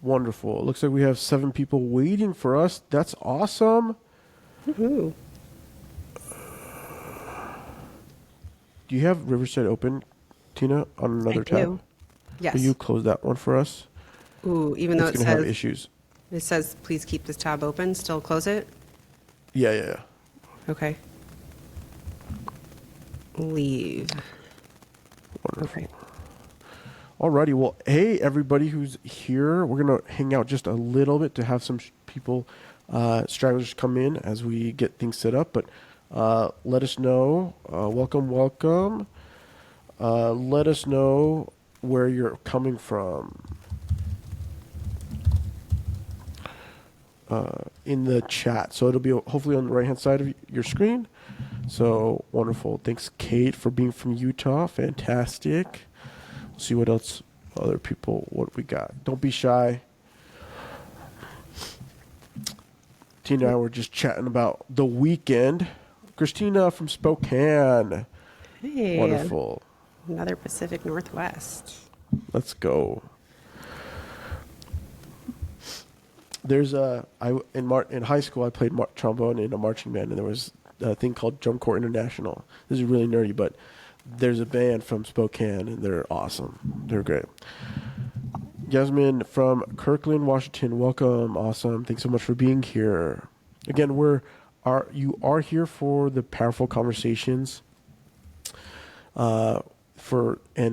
Wonderful. It looks like we have 7 people waiting for us. That's awesome. Woohoo. Do you have Riverside open, Tina, on I another tab? do. Yes. Will you close that one for us? Ooh, even though It's going to have issues. it says please keep this tab open, still close it? Yeah. Okay. Leave. Wonderful. Okay. Alrighty, well, hey, everybody who's here. We're going to hang out just a little bit to have some people, stragglers come in as we get things set up. But let us know. Welcome. Let us know where you're coming from in the chat. So it'll be hopefully on the right-hand side of your screen. So wonderful. Thanks, Kate, for being from Utah. Fantastic. See what else other people, what we got. Don't be shy. Tina and I were just chatting about the weekend. Christina from Spokane. Hey. Wonderful. Another Pacific Northwest. Let's go. There's in high school I played trombone in a marching band, and there was a thing called Drum Corps International. This is really nerdy, but there's a band from Spokane, and they're awesome. They're great. Yasmin from Kirkland, Washington. Welcome. Awesome. Thanks so much for being here. Again, you are here for the powerful conversations. And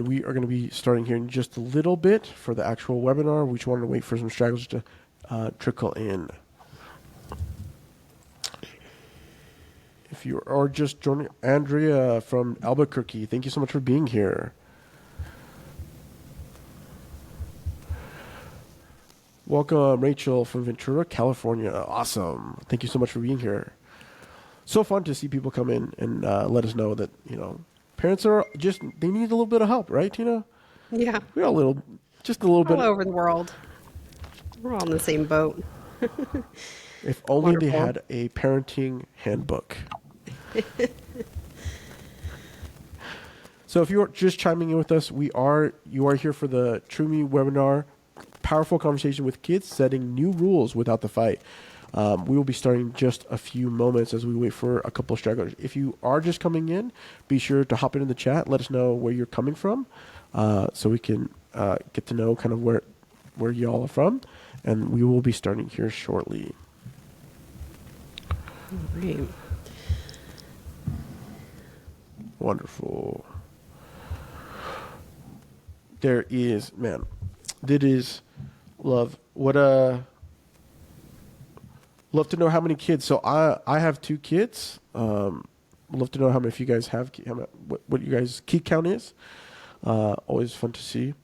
we are going to be starting here in just a little bit for the actual webinar. We just wanted to wait for some stragglers to trickle in. If you are just joining, Andrea from Albuquerque, thank you so much for being here. Welcome, Rachel from Ventura, California. Awesome. Thank you so much for being here. So fun to see people come in and let us know that, parents are they need a little bit of help, right, Tina? Yeah. We're a little bit. All over the world. We're all in the same boat. If only Wonderful. they had a parenting handbook. So if you're just chiming in with us, you are here for the Troomi webinar, Powerful Conversation with Kids, Setting New Rules Without the Fight. We will be starting just a few moments as we wait for a couple of stragglers. If you are just coming in, be sure to hop into the chat. Let us know where you're coming from, so we can get to know kind of where y'all are from. And we will be starting here shortly. All right. Wonderful. There is, man, that is love. Love to know how many kids. So I have 2 kids. Love to know how many of you guys have, what you guys' kid count is. Always fun to see.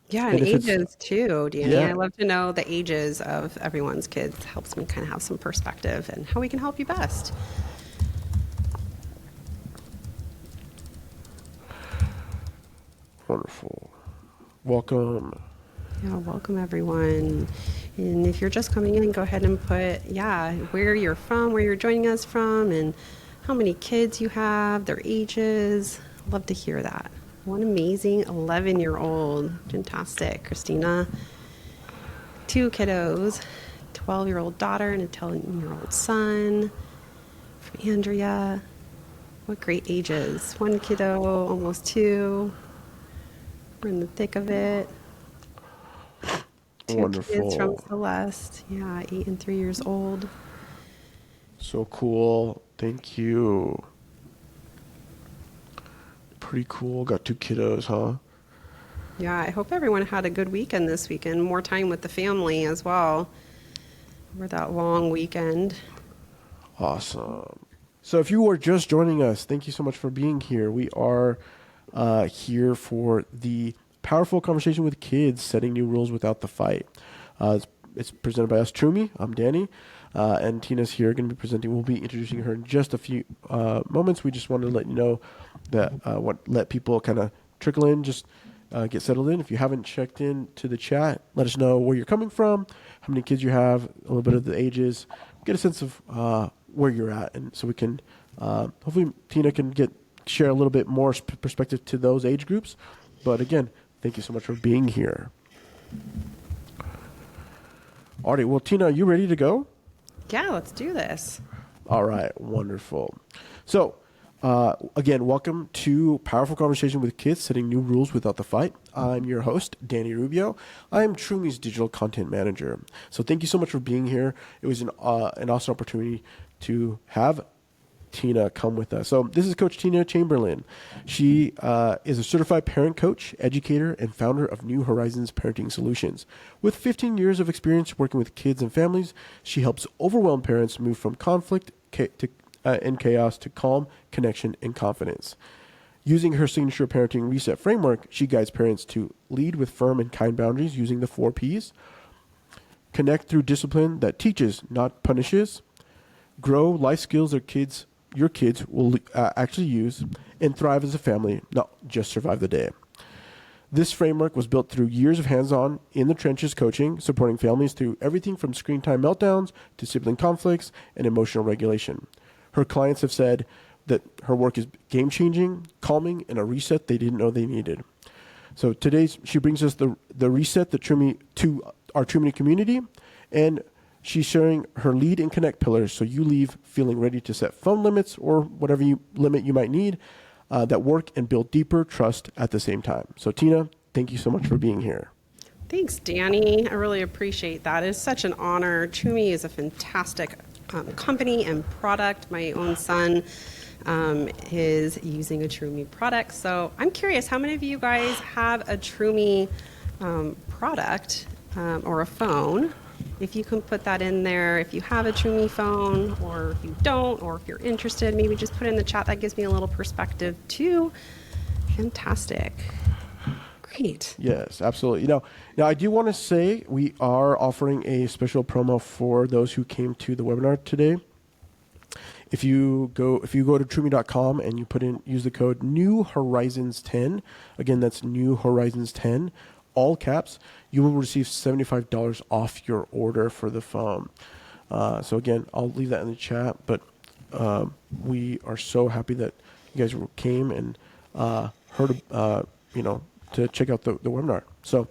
Yeah, and ages too, Danny. Yeah. I love to know the ages of everyone's kids. Helps me kind of have some perspective and how we can help you best. Wonderful. Welcome. Yeah, welcome everyone. And if you're just coming in, go ahead and put, where you're from, where you're joining us from, and how many kids you have, their ages. Love to hear that. One amazing 11-year-old. Fantastic. Christina. 2 kiddos, 12-year-old daughter and a 10-year-old son. From Andrea. What great ages. 1 kiddo, almost 2. We're in the thick of it. 2 Wonderful. kids from Celeste. 8 and 3 years old. So cool. Thank you. Pretty cool. Got 2 kiddos, huh? Yeah, I hope everyone had a good weekend this weekend. More time with the family as well. Over that long weekend. Awesome. So if you are just joining us, thank you so much for being here. We are here for the Powerful Conversation with Kids, Setting New Rules Without the Fight. It's presented by us, Troomi. I'm Danny. And Tina's here, going to be presenting. We'll be introducing her in just a few moments. We just wanted to let you know that let people kind of trickle in, just get settled in. If you haven't checked in to the chat, let us know where you're coming from, how many kids you have, a little bit of the ages, get a sense of where you're at, and so we can hopefully Tina can share a little bit more perspective to those age groups. But again, thank you so much for being here. All right. Well, Tina, are you ready to go? Yeah, let's do this. All right. Wonderful. So, again, welcome to Powerful Conversation with Kids, Setting New Rules Without the Fight. I'm your host, Danny Rubio. I'm Troomi's digital content manager. So thank you so much for being here. It was an awesome opportunity to have Tina come with us. So this is Coach Tina Chamberlain. She is a certified parent coach, educator, and founder of New Horizons Parenting Solutions. With 15 years of experience working with kids and families, she helps overwhelmed parents move from conflict and chaos to calm, connection, and confidence. Using her signature parenting reset framework, she guides parents to lead with firm and kind boundaries using the 4 Ps, connect through discipline that teaches, not punishes, grow life skills your kids will actually use, and thrive as a family, not just survive the day. This framework was built through years of hands-on, in the trenches coaching, supporting families through everything from screen time meltdowns to sibling conflicts and emotional regulation. Her clients have said that her work is game-changing, calming, and a reset they didn't know they needed. So today, she brings us the reset to our Troomi community, and she's sharing her lead and connect pillars so you leave feeling ready to set phone limits or whatever limit you might need that work and build deeper trust at the same time. So Tina, thank you so much for being here. Thanks, Danny. I really appreciate that. It's such an honor. Troomi is a fantastic company and product. My own son is using a Troomi product. So I'm curious, how many of you guys have a Troomi product or a phone? If you can put that in there, if you have a Troomi phone, or if you don't, or if you're interested, maybe just put it in the chat. That gives me a little perspective too. Fantastic. Great. Yes, absolutely. Now I do want to say we are offering a special promo for those who came to the webinar today. If you go to Troomi.com and you use the code New Horizons 10, again that's New Horizons 10, all caps, you will receive $75 off your order for the phone. So again, I'll leave that in the chat, but we are so happy that you guys came and heard, to check out the webinar. So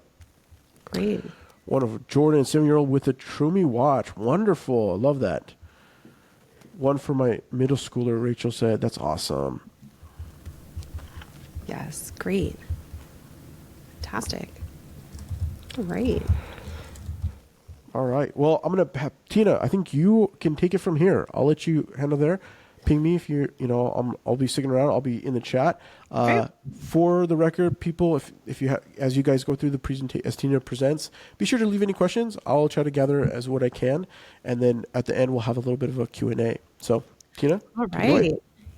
Great. wonderful. Jordan, 7-year-old with a Troomi watch. Wonderful. I love that. One for my middle schooler, Rachel said. That's awesome. Yes, great. Fantastic. All right. All right. Well, I'm going to have Tina, I think you can take it from here. I'll let you handle there. Ping me if I'll be sticking around. I'll be in the chat. Okay. For the record, people, if you as you guys go through the presentation, as Tina presents, be sure to leave any questions. I'll try to gather as what I can. And then at the end, we'll have a little bit of a Q&A. So, Tina? All right.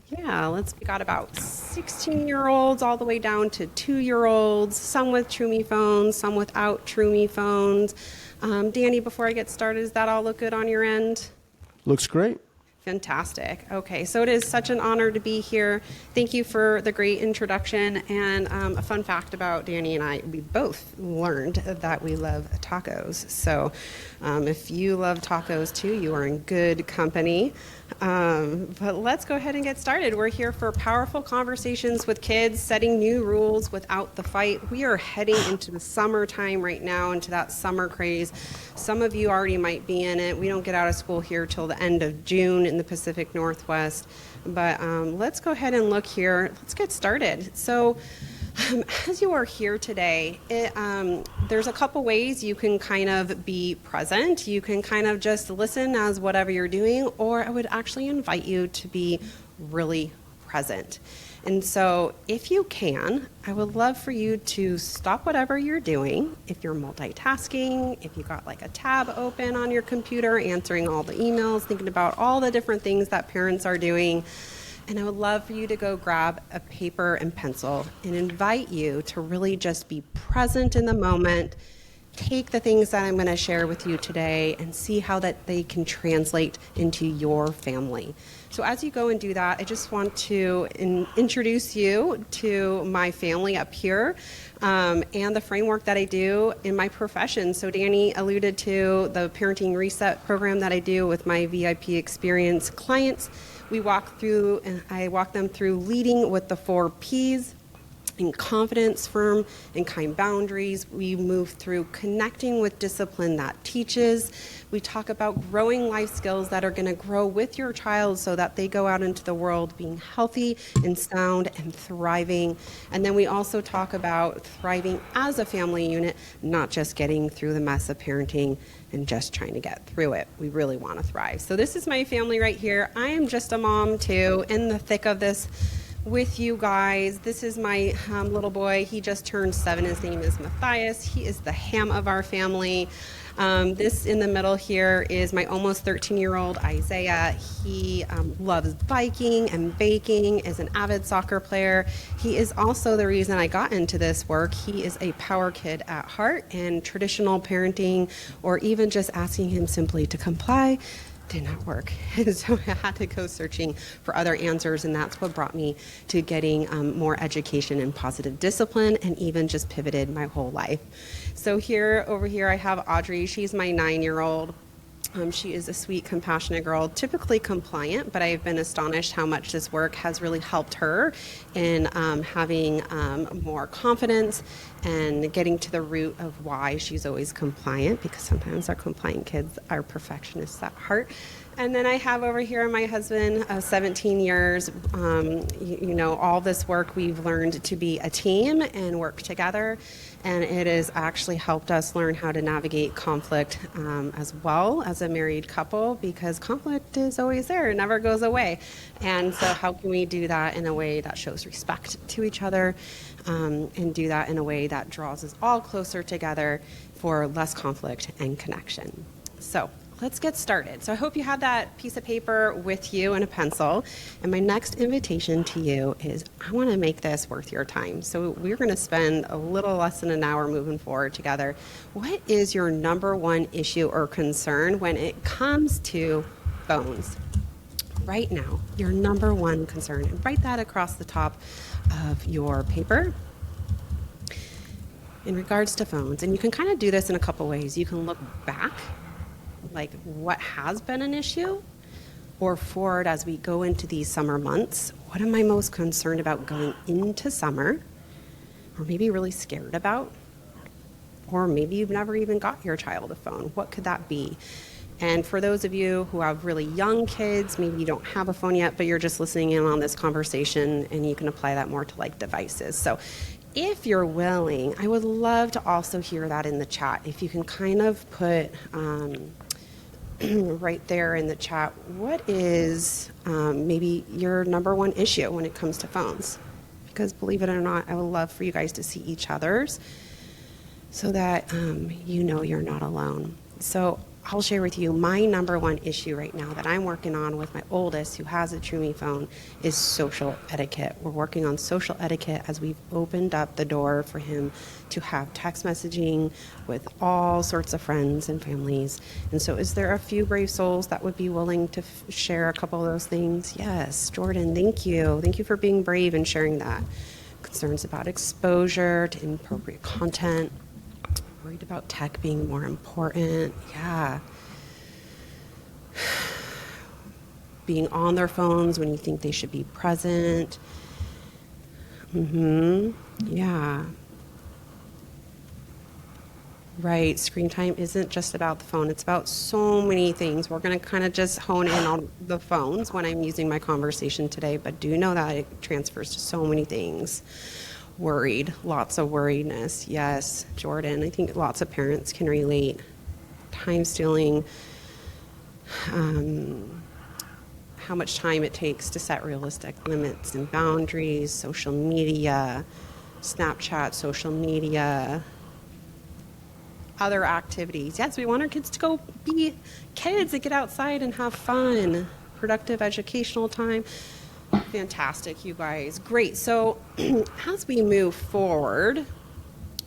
Yeah, we got about 16-year-olds all the way down to 2-year-olds, some with Troomi phones, some without Troomi phones. Danny, before I get started, does that all look good on your end? Looks great. Fantastic. Okay, so it is such an honor to be here. Thank you for the great introduction. And a fun fact about Danny and I, we both learned that we love tacos. So if you love tacos too, you are in good company. But let's go ahead and get started. We're here for powerful conversations with kids, setting new rules without the fight. We are heading into the summertime right now, into that summer craze. Some of you already might be in it. We don't get out of school here till the end of June in the Pacific Northwest. But let's go ahead and look here. Let's get started. So as you are here today, there's a couple ways you can kind of be present. You can kind of just listen as whatever you're doing, or I would actually invite you to be really present. And so if you can, I would love for you to stop whatever you're doing. If you're multitasking, if you got like a tab open on your computer, answering all the emails, thinking about all the different things that parents are doing. And I would love for you to go grab a paper and pencil and invite you to really just be present in the moment. Take the things that I'm going to share with you today and see how that they can translate into your family. So as you go and do that, I just want to introduce you to my family up here and the framework that I do in my profession. So Danny alluded to the Parenting Reset program that I do with my VIP experience clients. I walk them through leading with the 4 Ps. in confidence, firm and kind boundaries. We move through connecting with discipline that teaches. We talk about growing life skills that are going to grow with your child so that they go out into the world being healthy and sound and thriving. And then we also talk about thriving as a family unit, not just getting through the mess of parenting and just trying to get through it. We really want to thrive. So this is my family right here. I am just a mom too, in the thick of this with you guys. This is my little boy. He just turned 7. His name is Matthias. He is the ham of our family. This in the middle here is my almost 13-year-old Isaiah. He loves biking and baking, is an avid soccer player. He is also the reason I got into this work. He is a power kid at heart, and traditional parenting or even just asking him simply to comply did not work. And so I had to go searching for other answers, and that's what brought me to getting more education in positive discipline, and even just pivoted my whole life. So over here I have Audrey. She's my 9-year-old. She is a sweet, compassionate girl, typically compliant, but I've been astonished how much this work has really helped her in having more confidence and getting to the root of why she's always compliant, because sometimes our compliant kids are perfectionists at heart. And then I have over here my husband, 17 years. All this work we've learned to be a team and work together. And it has actually helped us learn how to navigate conflict as well as a married couple, because conflict is always there. It never goes away. And so how can we do that in a way that shows respect to each other, and do that in a way that draws us all closer together for less conflict and connection? So let's get started. So I hope you have that piece of paper with you and a pencil. And my next invitation to you is, I want to make this worth your time. So we're going to spend a little less than an hour moving forward together. What is your number one issue or concern when it comes to phones? Right now, your number one concern. And write that across the top of your paper in regards to phones. And you can kind of do this in a couple ways. You can look back, like what has been an issue, or forward as we go into these summer months. What am I most concerned about going into summer, or maybe really scared about? Or maybe you've never even got your child a phone. What could that be? And for those of you who have really young kids, maybe you don't have a phone yet, but you're just listening in on this conversation, and you can apply that more to like devices. So if you're willing, I would love to also hear that in the chat. If you can kind of put right there in the chat, what is maybe your number one issue when it comes to phones? Because believe it or not, I would love for you guys to see each other's so that you're not alone. So I'll share with you my number one issue right now that I'm working on with my oldest, who has a Troomi phone, is social etiquette. We're working on social etiquette as we've opened up the door for him to have text messaging with all sorts of friends and families. And so is there a few brave souls that would be willing to share a couple of those things? Yes, Jordan, thank you. Thank you for being brave and sharing that. Concerns about exposure to inappropriate content. Worried about tech being more important. Yeah. Being on their phones when you think they should be present. Yeah. Right. Screen time isn't just about the phone. It's about so many things. We're going to kind of just hone in on the phones when I'm using my conversation today, but do know that it transfers to so many things. Worried, lots of worriedness. Yes, Jordan, I think lots of parents can relate. Time stealing, how much time it takes to set realistic limits and boundaries, social media, Snapchat, social media, other activities. Yes, we want our kids to go be kids and get outside and have fun, productive educational time. Fantastic, you guys. Great. So as we move forward,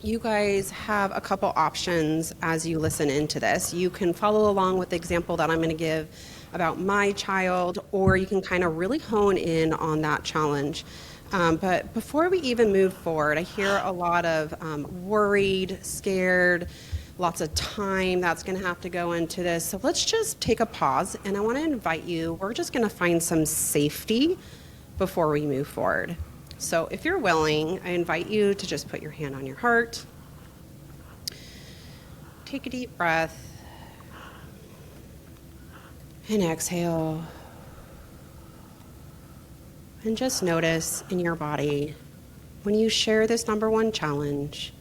you guys have a couple options as you listen into this. You can follow along with the example that I'm going to give about my child, or you can kind of really hone in on that challenge. But before we even move forward, I hear a lot of worried, scared, lots of time that's going to have to go into this. So let's just take a pause, and I want to invite you, we're just going to find some safety before we move forward. So if you're willing, I invite you to just put your hand on your heart. Take a deep breath. And exhale. And just notice in your body, when you share this number one challenge,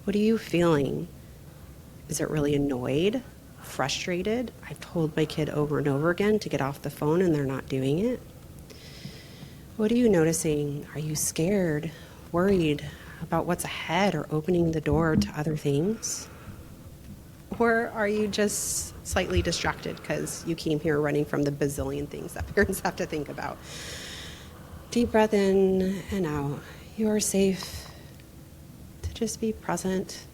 what are you feeling? Is it really annoyed, frustrated? I've told my kid over and over again to get off the phone and they're not doing it. What are you noticing? Are you scared, worried about what's ahead or opening the door to other things? Or are you just slightly distracted because you came here running from the bazillion things that parents have to think about? Deep breath in and out. You are safe to just be present.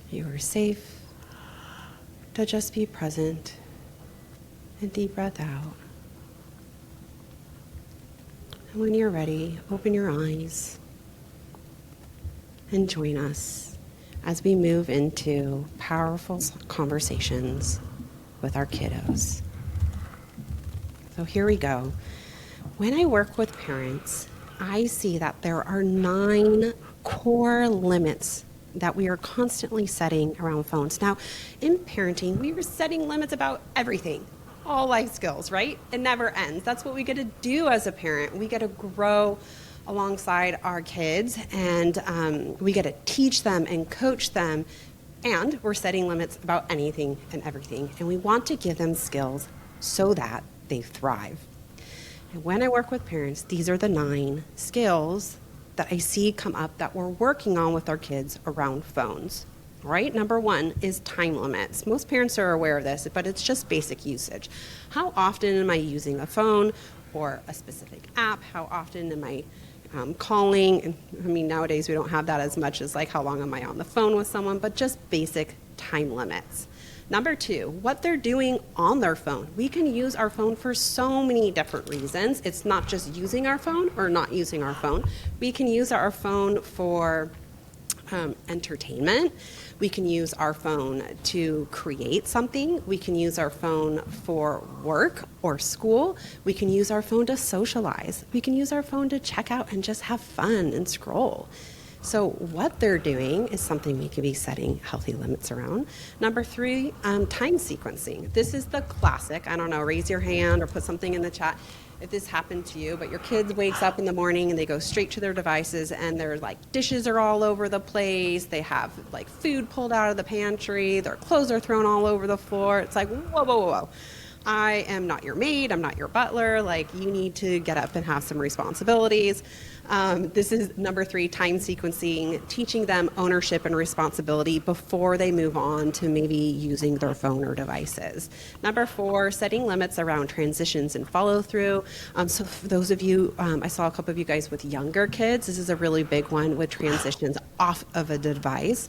You are safe to just be present. And deep breath out. And when you're ready, open your eyes and join us as we move into powerful conversations with our kiddos. So here we go. When I work with parents, I see that there are 9 core limits that we are constantly setting around phones. Now, in parenting, we are setting limits about everything. All life skills, right? It never ends. That's what we get to do as a parent. We get to grow alongside our kids, and we get to teach them and coach them, and we're setting limits about anything and everything. And we want to give them skills so that they thrive. And when I work with parents, these are the 9 skills that I see come up that we're working on with our kids around phones. Right? Number 1 is time limits. Most parents are aware of this, but it's just basic usage. How often am I using a phone or a specific app? How often am I calling? And I mean, nowadays we don't have that as much as like how long am I on the phone with someone, but just basic time limits. Number 2, what they're doing on their phone. We can use our phone for so many different reasons. It's not just using our phone or not using our phone. We can use our phone for entertainment. We can use our phone to create something. We can use our phone for work or school. We can use our phone to socialize. We can use our phone to check out and just have fun and scroll. So what they're doing is something we could be setting healthy limits around. Number 3, time sequencing. This is the classic. I don't know, raise your hand or put something in the chat if this happened to you, but your kid wakes up in the morning and they go straight to their devices and their like dishes are all over the place. They have like food pulled out of the pantry. Their clothes are thrown all over the floor. It's like, whoa, whoa, whoa. I am not your maid. I'm not your butler. Like, you need to get up and have some responsibilities. This is number 3, time sequencing, teaching them ownership and responsibility before they move on to maybe using their phone or devices. Number 4, setting limits around transitions and follow through. So for those of you, I saw a couple of you guys with younger kids. This is a really big one with transitions off of a device.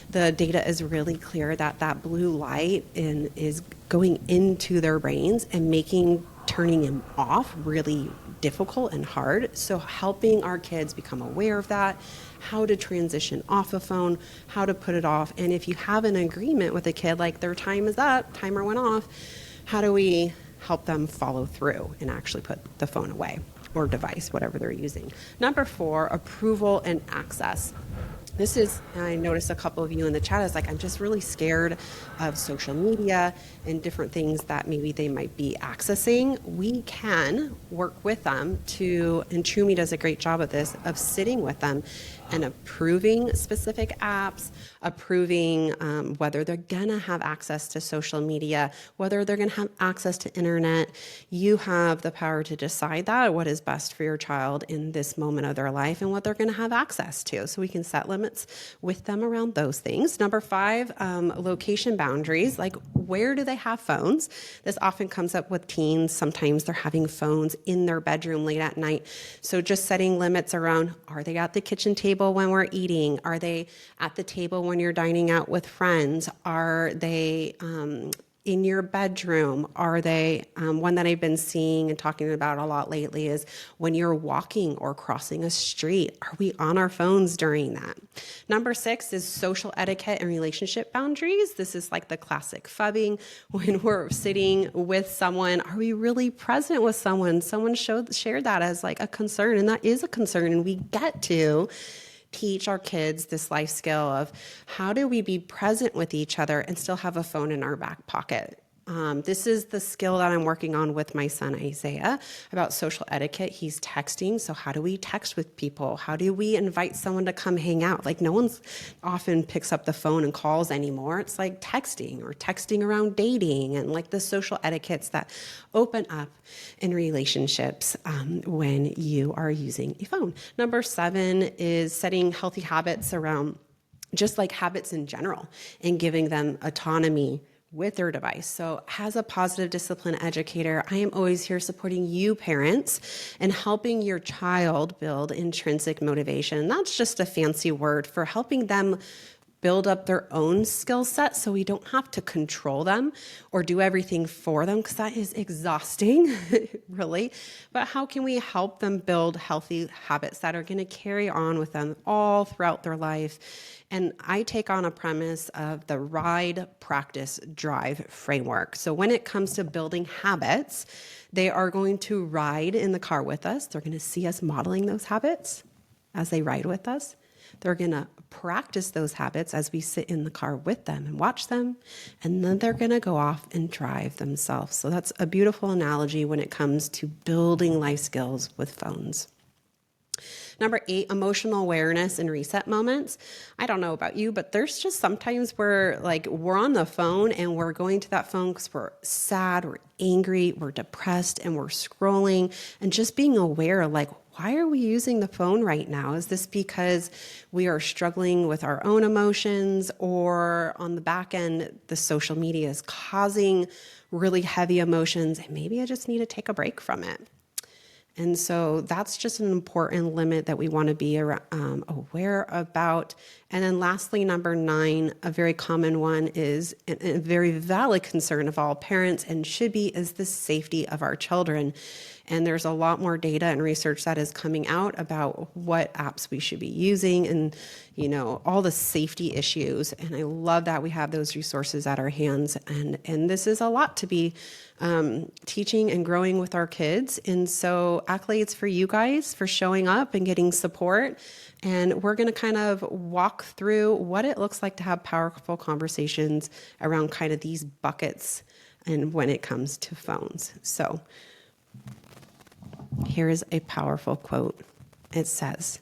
The data is really clear that that blue light is going into their brains and making turning them off really difficult and hard. So helping our kids become aware of that, how to transition off a phone, how to put it off. And if you have an agreement with a kid, like their time is up, timer went off, how do we help them follow through and actually put the phone away or device, whatever they're using? Number 4, approval and access. This is, I noticed a couple of you in the chat is like, I'm just really scared of social media and different things that maybe they might be accessing. We can work with them to, and Troomi does a great job of this, of sitting with them and approving specific apps, approving whether they're gonna have access to social media, whether they're gonna have access to internet. You have the power to decide that, what is best for your child in this moment of their life and what they're gonna have access to. So we can set limits with them around those things. Number 5, location boundaries, like where do they have phones? This often comes up with teens. Sometimes they're having phones in their bedroom late at night. So just setting limits around, are they at the kitchen table when we're eating? Are they at the table when you're dining out with friends? Are they in your bedroom? Are they, one that I've been seeing and talking about a lot lately is when you're walking or crossing a street, are we on our phones during that? Number 6 is social etiquette and relationship boundaries. This is like the classic phubbing. When we're sitting with someone, are we really present with someone? Someone shared that as like a concern, and that is a concern, and we get to teach our kids this life skill of how do we be present with each other and still have a phone in our back pocket. This is the skill that I'm working on with my son Isaiah about social etiquette. He's texting. So how do we text with people? How do we invite someone to come hang out? Like no one's often picks up the phone and calls anymore. It's like texting or texting around dating and like the social etiquettes that open up in relationships when you are using a phone. Number 7 is setting healthy habits around just like habits in general and giving them autonomy with their device. So as a positive discipline educator, I am always here supporting you parents and helping your child build intrinsic motivation. That's just a fancy word for helping them build up their own skill set so we don't have to control them or do everything for them, because that is exhausting, really. But how can we help them build healthy habits that are going to carry on with them all throughout their life? And I take on a premise of the ride, practice, drive framework. So when it comes to building habits, they are going to ride in the car with us. They're going to see us modeling those habits as they ride with us. They're going to practice those habits as we sit in the car with them and watch them. And then they're going to go off and drive themselves. So that's a beautiful analogy when it comes to building life skills with phones. Number 8, emotional awareness and reset moments. I don't know about you, but there's just sometimes where like we're on the phone and we're going to that phone because we're sad, we're angry, we're depressed, and we're scrolling, and just being aware, like, why are we using the phone right now? Is this because we are struggling with our own emotions, or on the back end, the social media is causing really heavy emotions and maybe I just need to take a break from it? And so that's just an important limit that we want to be aware about. And then lastly, number 9, a very common one is a very valid concern of all parents and should be, is the safety of our children. And there's a lot more data and research that is coming out about what apps we should be using and, you know, all the safety issues. And I love that we have those resources at our hands. And this is a lot to be teaching and growing with our kids. And so accolades for you guys for showing up and getting support. And we're going to kind of walk through what it looks like to have powerful conversations around kind of these buckets and when it comes to phones. So here is a powerful quote. It says,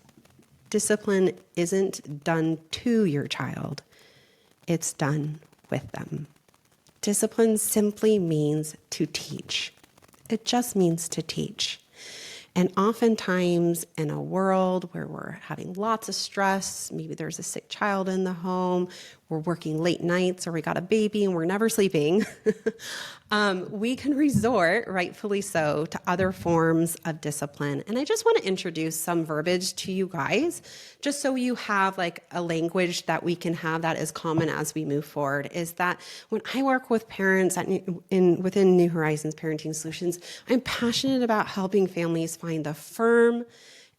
"Discipline isn't done to your child, it's done with them." Discipline simply means to teach. It just means to teach. And oftentimes in a world where we're having lots of stress, maybe there's a sick child in the home, we're working late nights, or we got a baby and we're never sleeping, we can resort, rightfully so, to other forms of discipline. And I just want to introduce some verbiage to you guys, just so you have like a language that we can have that is common as we move forward, is that when I work with parents within New Horizons Parenting Solutions, I'm passionate about helping families find the firm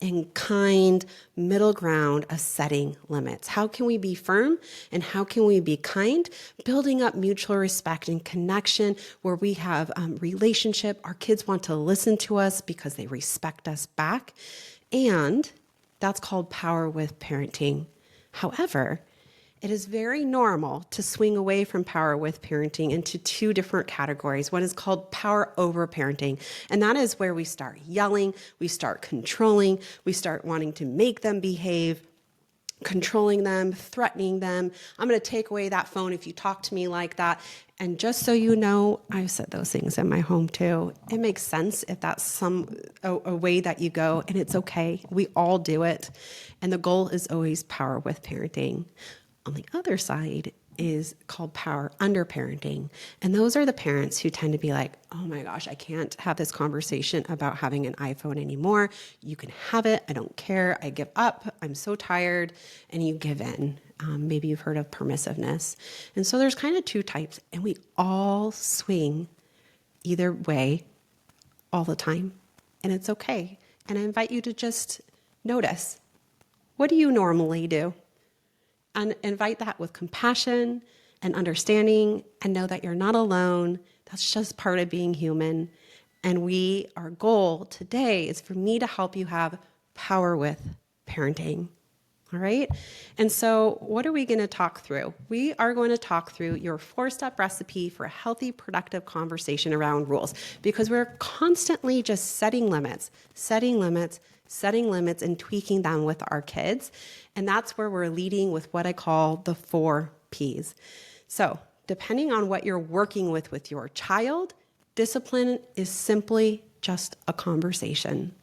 and kind middle ground of setting limits. How can we be firm and how can we be kind? Building up mutual respect and connection where we have relationship. Our kids want to listen to us because they respect us back. And that's called power with parenting. However, it is very normal to swing away from power with parenting into 2 different categories. One is called power over parenting, and that is where we start yelling, we start controlling, we start wanting to make them behave, controlling them, threatening them. I'm going to take away that phone if you talk to me like that. And just so you know, I've said those things in my home too. It makes sense if that's a way that you go, and it's okay. We all do it. And the goal is always power with parenting. On the other side is called power underparenting. And those are the parents who tend to be like, oh my gosh, I can't have this conversation about having an iPhone anymore. You can have it. I don't care. I give up. I'm so tired. And you give in. Maybe you've heard of permissiveness. And so there's kind of two types, and we all swing either way all the time. And it's okay. And I invite you to just notice, what do you normally do? And invite that with compassion and understanding, and know that you're not alone. That's just part of being human. And our goal today is for me to help you have power with parenting. All right. And so what are we going to talk through? We are going to talk through your 4-step recipe for a healthy, productive conversation around rules, because we're constantly just setting limits, and tweaking them with our kids. And that's where we're leading with what I call the 4 Ps. So depending on what you're working with your child, discipline is simply just a conversation.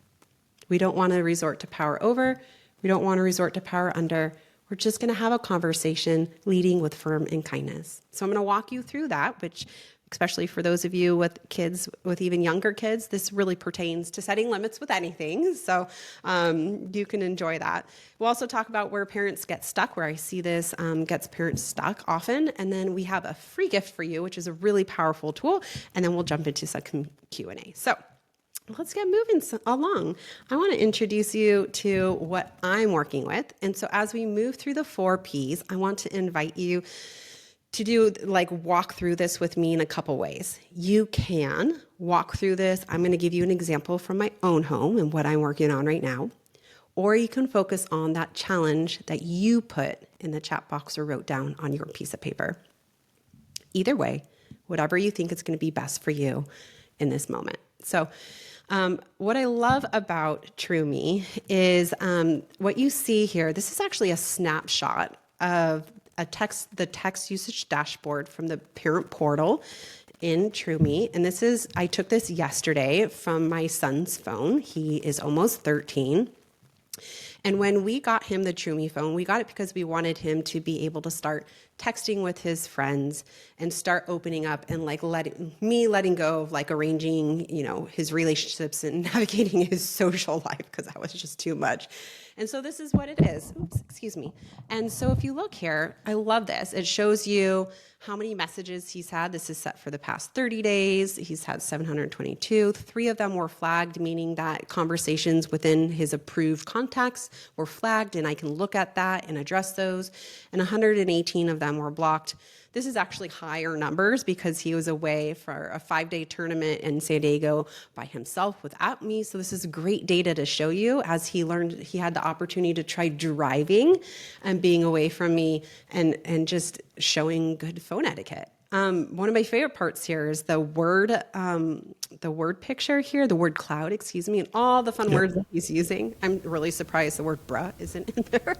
We don't want to resort to power over. We don't want to resort to power under. We're just going to have a conversation leading with firm and kindness. So I'm going to walk you through that, which, especially for those of you with kids, with even younger kids, this really pertains to setting limits with anything. So you can enjoy that. We'll also talk about where parents get stuck, where I see this gets parents stuck often. And then we have a free gift for you, which is a really powerful tool. And then we'll jump into some Q&A. So let's get moving along. I want to introduce you to what I'm working with. And so as we move through the 4 Ps, I want to invite you to walk through this with me in a couple ways. You can walk through this. I'm going to give you an example from my own home and what I'm working on right now. Or you can focus on that challenge that you put in the chat box or wrote down on your piece of paper. Either way, whatever you think is going to be best for you in this moment. So what I love about Troomi is what you see here. This is actually a snapshot of the text usage dashboard from the parent portal in Troomi. And I took this yesterday from my son's phone. He is almost 13. And when we got him the Troomi phone, we got it because we wanted him to be able to start texting with his friends and start opening up and letting go of arranging, his relationships and navigating his social life, because that was just too much. And so this is what it is. Oops, excuse me. And so if you look here, I love this. It shows you how many messages he's had. This is set for the past 30 days. He's had 722. 3 of them were flagged, meaning that conversations within his approved contacts were flagged, and I can look at that and address those. And 118 of them were blocked. This is actually higher numbers because he was away for a 5-day tournament in San Diego by himself without me. So this is great data to show you as he learned. He had the opportunity to try driving and being away from me and just showing good phone etiquette. One of my favorite parts here is the word picture here, the word cloud, and all the fun words that he's using. I'm really surprised the word bruh isn't in there.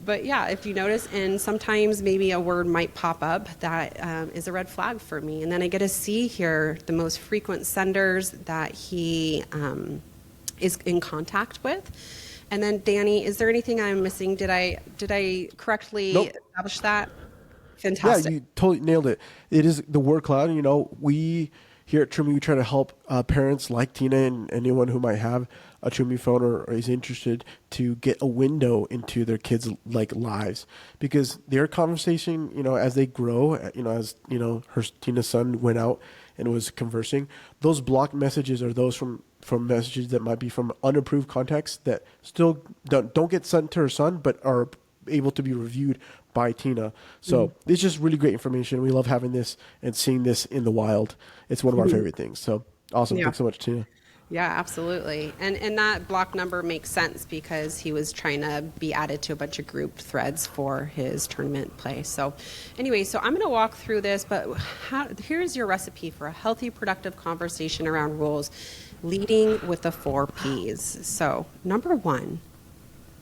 But yeah, if you notice, and sometimes maybe a word might pop up that is a red flag for me. And then I get to see here the most frequent senders that he is in contact with. And then Danny, is there anything I'm missing? Did I correctly establish that? Fantastic. Yeah, you totally nailed it. It is the word cloud. We here at Troomi, we try to help parents like Tina and anyone who might have a Troomi phone or is interested to get a window into their kids' lives, because their conversation, as they grow, as Tina's son went out and was conversing, those blocked messages are those from messages that might be from unapproved contacts that still don't get sent to her son, but are able to be reviewed by Tina. So it's just really great information. We love having this and seeing this in the wild. It's one of our favorite things. So awesome. Yeah. Thanks so much, Tina. Yeah, absolutely. And that block number makes sense because he was trying to be added to a bunch of group threads for his tournament play. So anyway, I'm going to walk through this, but here's your recipe for a healthy, productive conversation around rules, leading with the 4 Ps. So number 1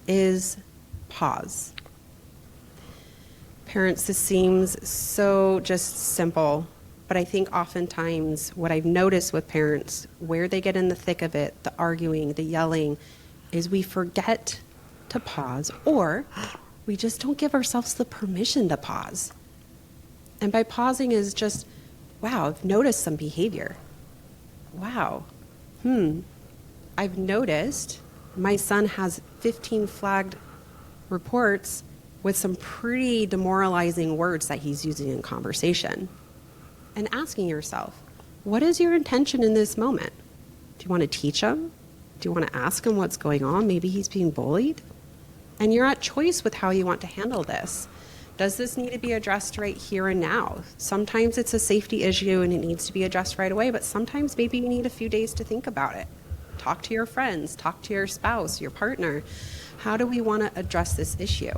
is pause. Parents, this seems so just simple, but I think oftentimes what I've noticed with parents, where they get in the thick of it, the arguing, the yelling, is we forget to pause, or we just don't give ourselves the permission to pause. And by pausing is just, wow, I've noticed some behavior. Wow, I've noticed my son has 15 flagged reports with some pretty demoralizing words that he's using in conversation. And asking yourself, what is your intention in this moment? Do you want to teach him? Do you want to ask him what's going on? Maybe he's being bullied. And you're at choice with how you want to handle this. Does this need to be addressed right here and now? Sometimes it's a safety issue and it needs to be addressed right away, but sometimes maybe you need a few days to think about it. Talk to your friends, talk to your spouse, your partner. How do we want to address this issue?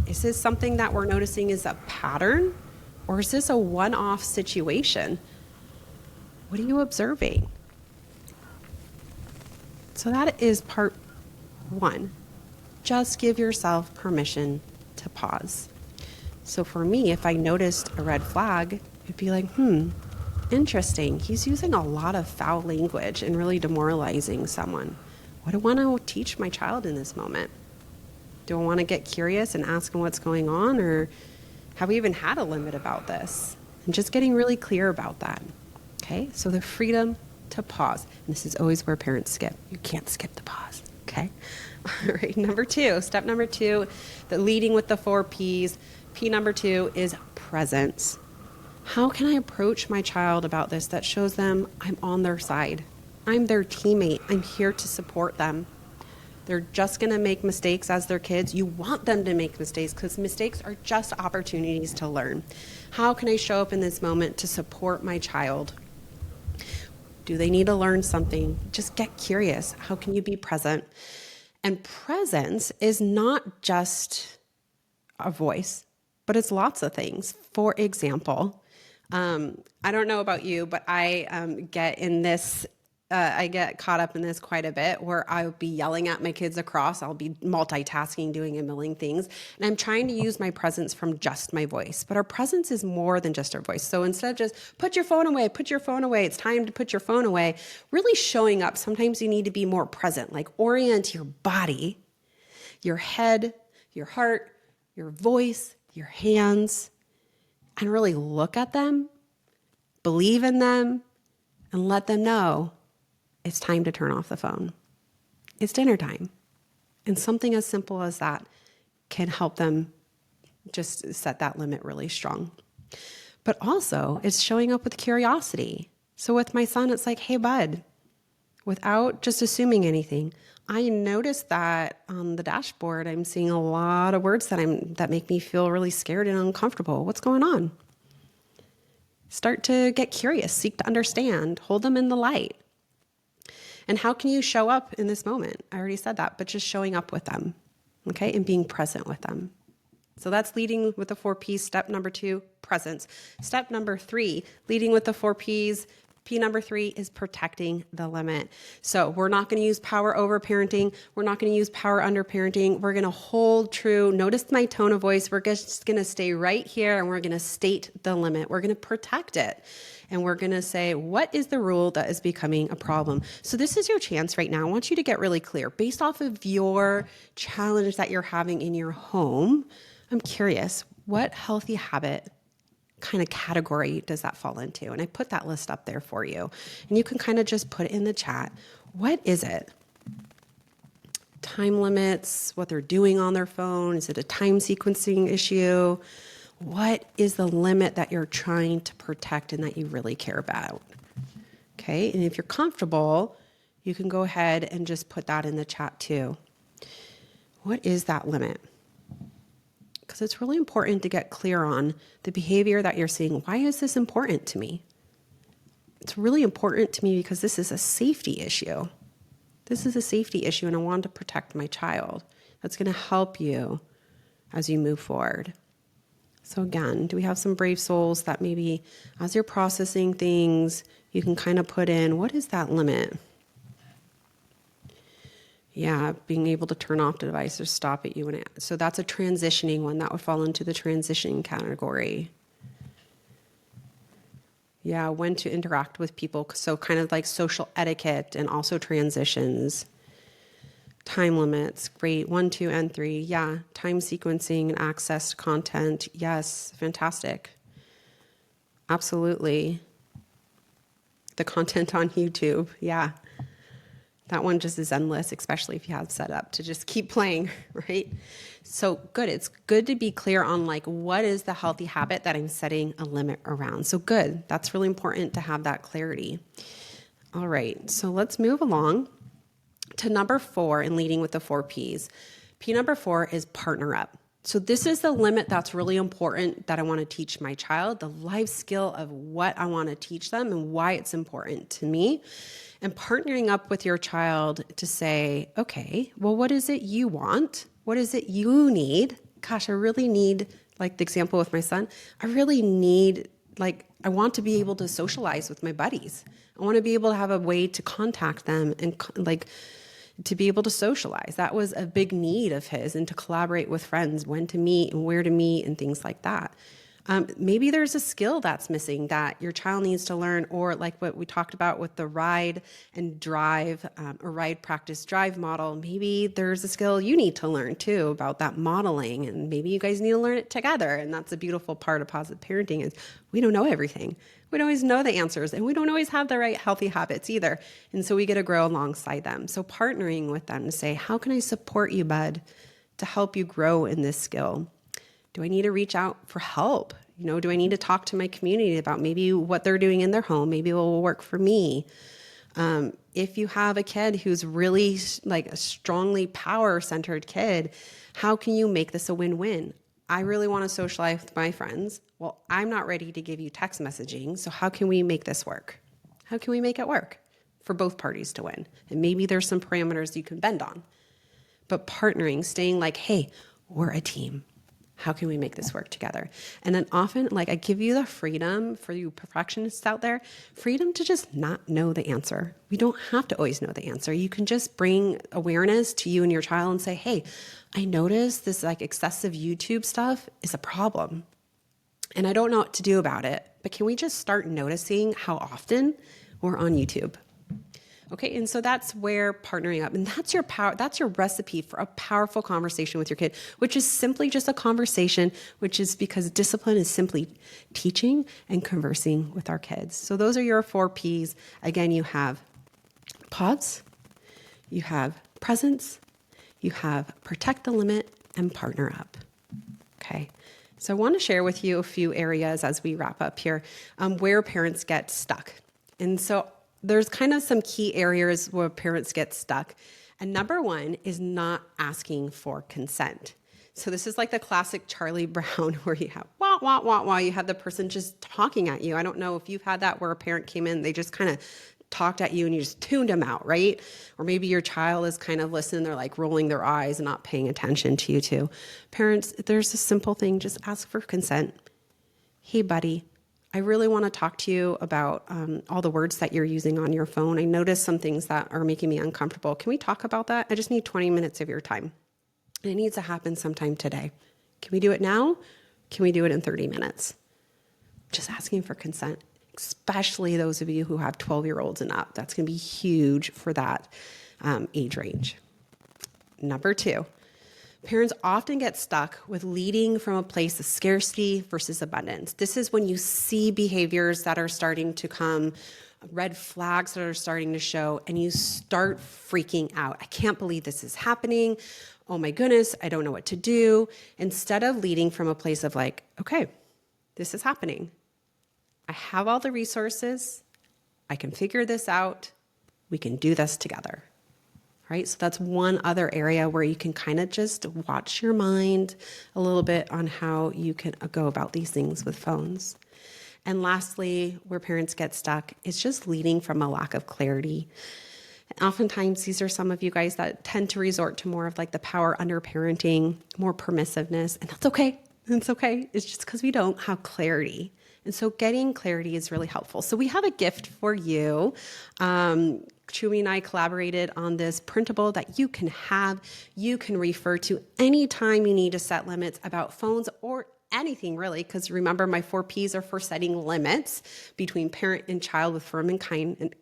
Is this something that we're noticing is a pattern, or is this a one-off situation? What are you observing? So that is part one. Just give yourself permission to pause. So for me, if I noticed a red flag, it'd be like, interesting. He's using a lot of foul language and really demoralizing someone. What do I want to teach my child in this moment? Do I want to get curious and ask him what's going on, or have we even had a limit about this? And just getting really clear about that. Okay, so the freedom to pause. And this is always where parents skip. You can't skip the pause, okay? All right, step number two, the leading with the 4 Ps. P number 2 is presence. How can I approach my child about this that shows them I'm on their side? I'm their teammate. I'm here to support them. They're just going to make mistakes as their kids. You want them to make mistakes because mistakes are just opportunities to learn. How can I show up in this moment to support my child? Do they need to learn something? Just get curious. How can you be present? And presence is not just a voice, but it's lots of things. For example, I don't know about you, but I get caught up in this quite a bit where I'll be yelling at my kids across. I'll be multitasking, doing a million things. And I'm trying to use my presence from just my voice. But our presence is more than just our voice. So instead of just put your phone away, it's time to put your phone away, really showing up. Sometimes you need to be more present, like orient your body, your head, your heart, your voice, your hands, and really look at them, believe in them, and let them know it's time to turn off the phone. It's dinner time. And something as simple as that can help them just set that limit really strong. But also, it's showing up with curiosity. So with my son, it's like, hey, bud, without just assuming anything, I noticed that on the dashboard, I'm seeing a lot of words that make me feel really scared and uncomfortable. What's going on? Start to get curious, seek to understand, hold them in the light. And how can you show up in this moment? I already said that, but just showing up with them, okay, and being present with them. So that's leading with the 4 Ps. Step number 2, presence. Step number 3, leading with the 4 Ps. P number 3 is protecting the limit. So we're not going to use power over parenting. We're not going to use power under parenting. We're going to hold true. Notice my tone of voice. We're just going to stay right here and we're going to state the limit. We're going to protect it. And we're going to say, what is the rule that is becoming a problem? So this is your chance right now. I want you to get really clear. Based off of your challenge that you're having in your home, I'm curious, what healthy habit kind of category does that fall into? And I put that list up there for you. And you can kind of just put it in the chat. What is it? Time limits, what they're doing on their phone. Is it a time sequencing issue? What is the limit that you're trying to protect and that you really care about? Okay, and if you're comfortable, you can go ahead and just put that in the chat too. What is that limit? Because it's really important to get clear on the behavior that you're seeing. Why is this important to me? It's really important to me because this is a safety issue. This is a safety issue, and I want to protect my child. That's going to help you as you move forward. So again, do we have some brave souls that maybe as you're processing things, you can kind of put in, what is that limit? Yeah, being able to turn off the device or stop it. So that's a transitioning one. That would fall into the transition category. Yeah, when to interact with people. So kind of like social etiquette and also transitions. Time limits, great. 1, 2, and 3. Yeah. Time sequencing and access to content. Yes. Fantastic. Absolutely. The content on YouTube. Yeah. That one just is endless, especially if you have set up to just keep playing, right? So good. It's good to be clear on like, what is the healthy habit that I'm setting a limit around? So good. That's really important to have that clarity. All right. So let's move along to number 4 in leading with the 4 Ps. P number 4 is partner up. So this is the limit that's really important that I want to teach my child, the life skill of what I want to teach them and why it's important to me. And partnering up with your child to say, okay, well, what is it you want? What is it you need? Gosh, I really need, like the example with my son, I really need, like, I want to be able to socialize with my buddies. I want to be able to have a way to contact them and like to be able to socialize. That was a big need of his, and to collaborate with friends, when to meet and where to meet and things like that. Maybe there's a skill that's missing that your child needs to learn, or like what we talked about with the ride and drive or ride practice drive model. Maybe there's a skill you need to learn too about that modeling, and maybe you guys need to learn it together. And that's a beautiful part of positive parenting is we don't know everything. We don't always know the answers, and we don't always have the right healthy habits either. And so we get to grow alongside them. So partnering with them to say, how can I support you, bud, to help you grow in this skill? Do I need to reach out for help? You know, do I need to talk to my community about maybe what they're doing in their home? Maybe it will work for me. If you have a kid who's really like a strongly power-centered kid, how can you make this a win-win? I really want to socialize with my friends. Well, I'm not ready to give you text messaging. So how can we make this work? How can we make it work for both parties to win? And maybe there's some parameters you can bend on. But partnering, staying like, hey, we're a team. How can we make this work together? And then often, like I give you the freedom for you perfectionists out there, freedom to just not know the answer. We don't have to always know the answer. You can just bring awareness to you and your child and say, hey, I noticed this like excessive YouTube stuff is a problem. And I don't know what to do about it, but can we just start noticing how often we're on YouTube? Okay, and so that's where partnering up, and that's your power, that's your recipe for a powerful conversation with your kid, which is simply just a conversation, which is because discipline is simply teaching and conversing with our kids. So those are your 4 Ps. Again, you have pause, you have presence, you have protect the limit, and partner up. Okay. So I want to share with you a few areas as we wrap up here where parents get stuck. And so there's kind of some key areas where parents get stuck. And number 1 is not asking for consent. So this is like the classic Charlie Brown where you have wah, wah, wah, wah. You have the person just talking at you. I don't know if you've had that where a parent came in, they just kind of talked at you and you just tuned them out, right? Or maybe your child is kind of listening, they're like rolling their eyes and not paying attention to you too. Parents, there's a simple thing, just ask for consent. Hey, buddy, I really want to talk to you about all the words that you're using on your phone. I noticed some things that are making me uncomfortable. Can we talk about that? I just need 20 minutes of your time. And it needs to happen sometime today. Can we do it now? Can we do it in 30 minutes? Just asking for consent, especially those of you who have 12-year-olds and up. That's going to be huge for that age range. Number 2. Parents often get stuck with leading from a place of scarcity versus abundance. This is when you see behaviors that are starting to come, red flags that are starting to show, and you start freaking out. I can't believe this is happening. Oh my goodness, I don't know what to do. Instead of leading from a place of like, okay, this is happening. I have all the resources. I can figure this out. We can do this together. Right? So that's one other area where you can kind of just watch your mind a little bit on how you can go about these things with phones. And lastly, where parents get stuck is just leading from a lack of clarity. And oftentimes, these are some of you guys that tend to resort to more of like the power under parenting, more permissiveness, and that's okay. It's okay. It's just because we don't have clarity. And so getting clarity is really helpful. So we have a gift for you. Troomi and I collaborated on this printable that you can have. You can refer to anytime you need to set limits about phones or anything really, because remember, my 4Ps are for setting limits between parent and child with firm and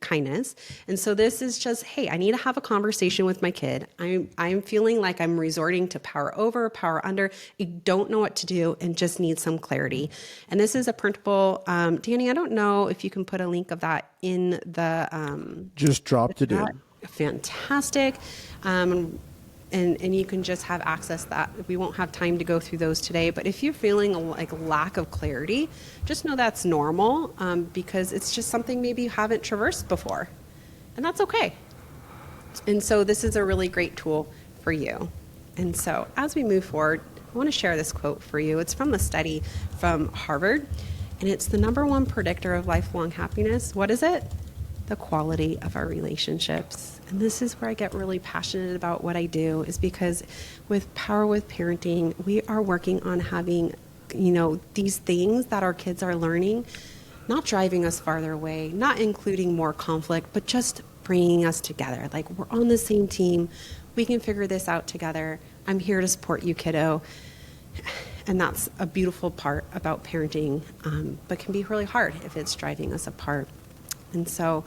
kindness. And so this is just, hey, I need to have a conversation with my kid. I'm feeling like I'm resorting to power over, power under. I don't know what to do and just need some clarity. And this is a printable. Danny, I don't know if you can put a link of that in the Just dropped it in. fantastic. And you can just have access that. We won't have time to go through those today, but if you're feeling like lack of clarity, just know that's normal, because it's just something maybe you haven't traversed before, and that's okay. And so this is a really great tool for you. And so as we move forward, I want to share this quote for you. It's from a study from Harvard, and it's the number one predictor of lifelong happiness. What is it? The quality of our relationships. And this is where I get really passionate about what I do, is because with Power with Parenting, we are working on having, these things that our kids are learning, not driving us farther away, not including more conflict, but just bringing us together. Like, we're on the same team. We can figure this out together. I'm here to support you, kiddo. And that's a beautiful part about parenting, but can be really hard if it's driving us apart. And so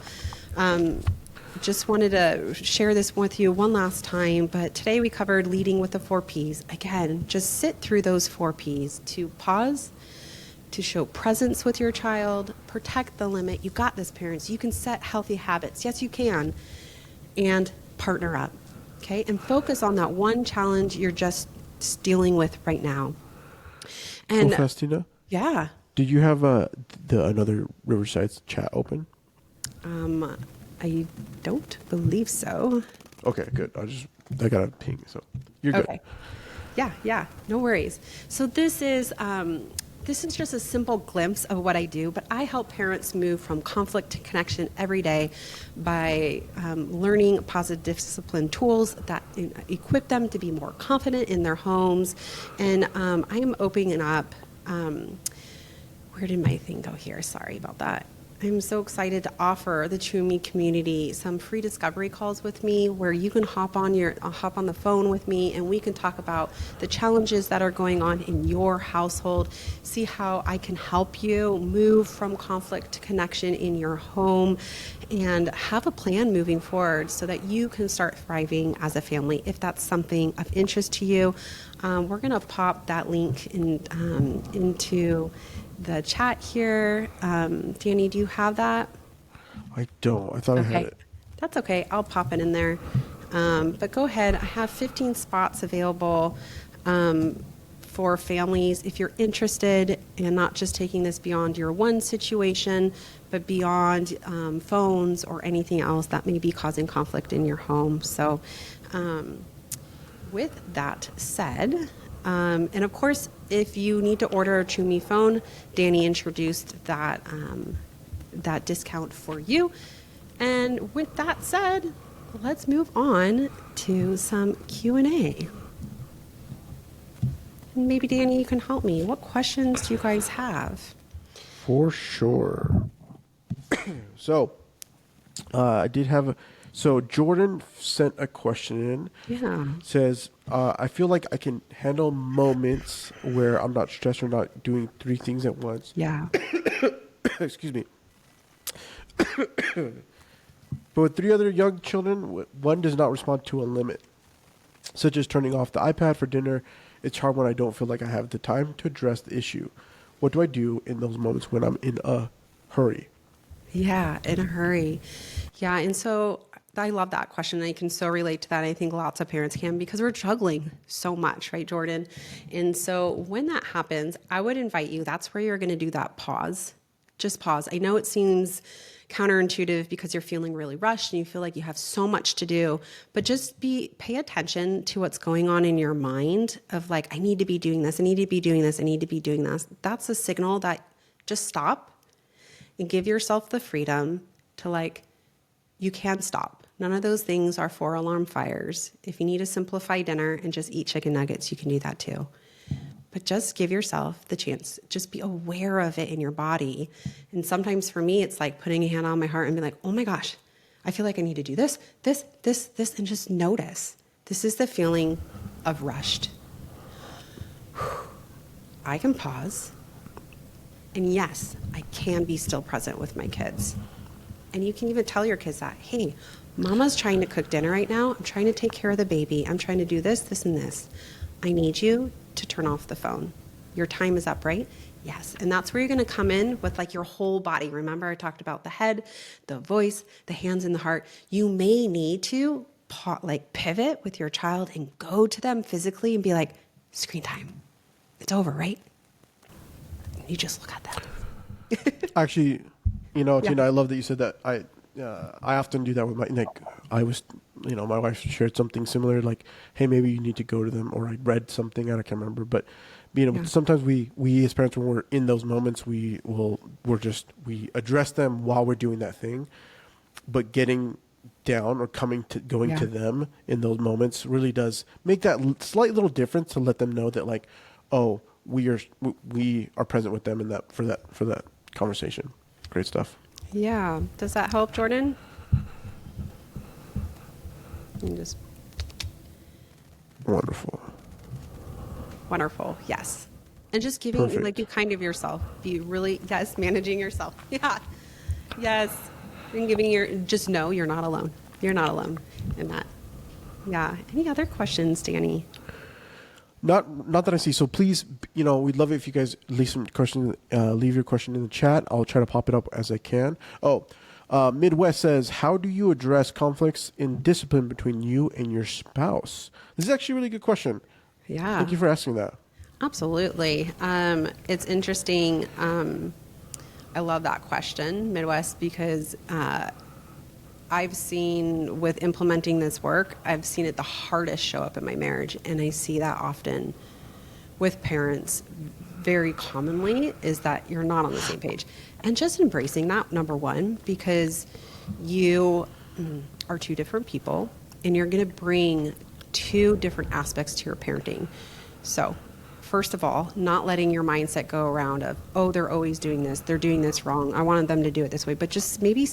just wanted to share this with you one last time, but today we covered leading with the 4Ps. Again, just sit through those 4Ps to pause, to show presence with your child, protect the limit. You got this, parents. You can set healthy habits. Yes, you can. And partner up, okay? And focus on that one challenge you're just dealing with right now. And So fast, Tina, yeah. did you have another Riverside's chat open? I don't believe so. Okay, good. I got a ping, so you're good. Okay. Yeah, no worries. So this is just a simple glimpse of what I do, but I help parents move from conflict to connection every day by learning positive discipline tools that equip them to be more confident in their homes. And I am opening up, where did my thing go here? Sorry about that. I'm so excited to offer the Troomi community some free discovery calls with me, where you can hop on the phone with me, and we can talk about the challenges that are going on in your household, see how I can help you move from conflict to connection in your home, and have a plan moving forward so that you can start thriving as a family. If that's something of interest to you, we're going to pop that link into the chat here. Danny, do you have that? I don't. I thought I had it. That's okay. I'll pop it in there. But go ahead. I have 15 spots available for families. If you're interested in not just taking this beyond your one situation, but beyond phones or anything else that may be causing conflict in your home. So with that said, and of course, if you need to order a Troomi phone, Danny introduced that discount for you. And with that said, let's move on to some Q&A. And maybe, Danny, you can help me. What questions do you guys have? For sure. So, I did have so Jordan sent a question in. Yeah. Says, I feel like I can handle moments where I'm not stressed or not doing three things at once. Yeah. Excuse me. But with three other young children, one does not respond to a limit, such as turning off the iPad for dinner. It's hard when I don't feel like I have the time to address the issue. What do I do in those moments when I'm in a hurry? Yeah, in a hurry. Yeah, and so I love that question. I can so relate to that. I think lots of parents can, because we're juggling so much, right, Jordan? And so when that happens, I would invite you, that's where you're going to do that pause. Just pause. I know it seems counterintuitive because you're feeling really rushed and you feel like you have so much to do, but just pay attention to what's going on in your mind of like, I need to be doing this, I need to be doing this, I need to be doing this. That's a signal that just stop and give yourself the freedom to like, you can stop. None of those things are 4 alarm fires. If you need to simplify dinner and just eat chicken nuggets, you can do that too. But just give yourself the chance. Just be aware of it in your body. And sometimes for me, it's like putting a hand on my heart and be like, oh my gosh, I feel like I need to do this, and just notice. This is the feeling of rushed. I can pause. And yes, I can be still present with my kids. And you can even tell your kids that, hey, mama's trying to cook dinner right now. I'm trying to take care of the baby. I'm trying to do this, this, and this. I need you to turn off the phone. Your time is up, right? Yes. And that's where you're going to come in with like your whole body. Remember, I talked about the head, the voice, the hands, and the heart. You may need to like pivot with your child and go to them physically and be like, screen time. It's over, right? You just look at them. Actually, you know, Yeah. Tina, I love that you said that. I often do that with my, like, I was, you know, my wife shared something similar, like, hey, maybe you need to go to them, or I read something, I can't remember, but being able Yeah. sometimes we as parents, when we're in those moments, we address them while we're doing that thing, but getting down or going Yeah. to them in those moments really does make that slight little difference to let them know that, like, oh, we are present with them in that for that conversation. Great stuff. Yeah. Does that help, Jordan? You just Wonderful. wonderful. Yes. And just giving, Perfect. like, be kind of yourself. Be really, yes, managing yourself. Yeah. Yes. And just know you're not alone. You're not alone in that. Yeah. Any other questions, Danny? Not that I see. So please, you know, we'd love it if you guys leave some questions. Leave your question in the chat. I'll try to pop it up as I can. Midwest says, how do you address conflicts in discipline between you and your spouse? This is actually a really good question. Yeah. Thank you for asking that. Absolutely. It's interesting. I love that question, Midwest, because I've seen with implementing this work, I've seen it the hardest show up in my marriage. And I see that often with parents very commonly, is that you're not on the same page. And just embracing that, number one, because you are two different people and you're going to bring two different aspects to your parenting. So first of all, not letting your mindset go around of, oh, they're always doing this, they're doing this wrong, I wanted them to do it this way, but just maybe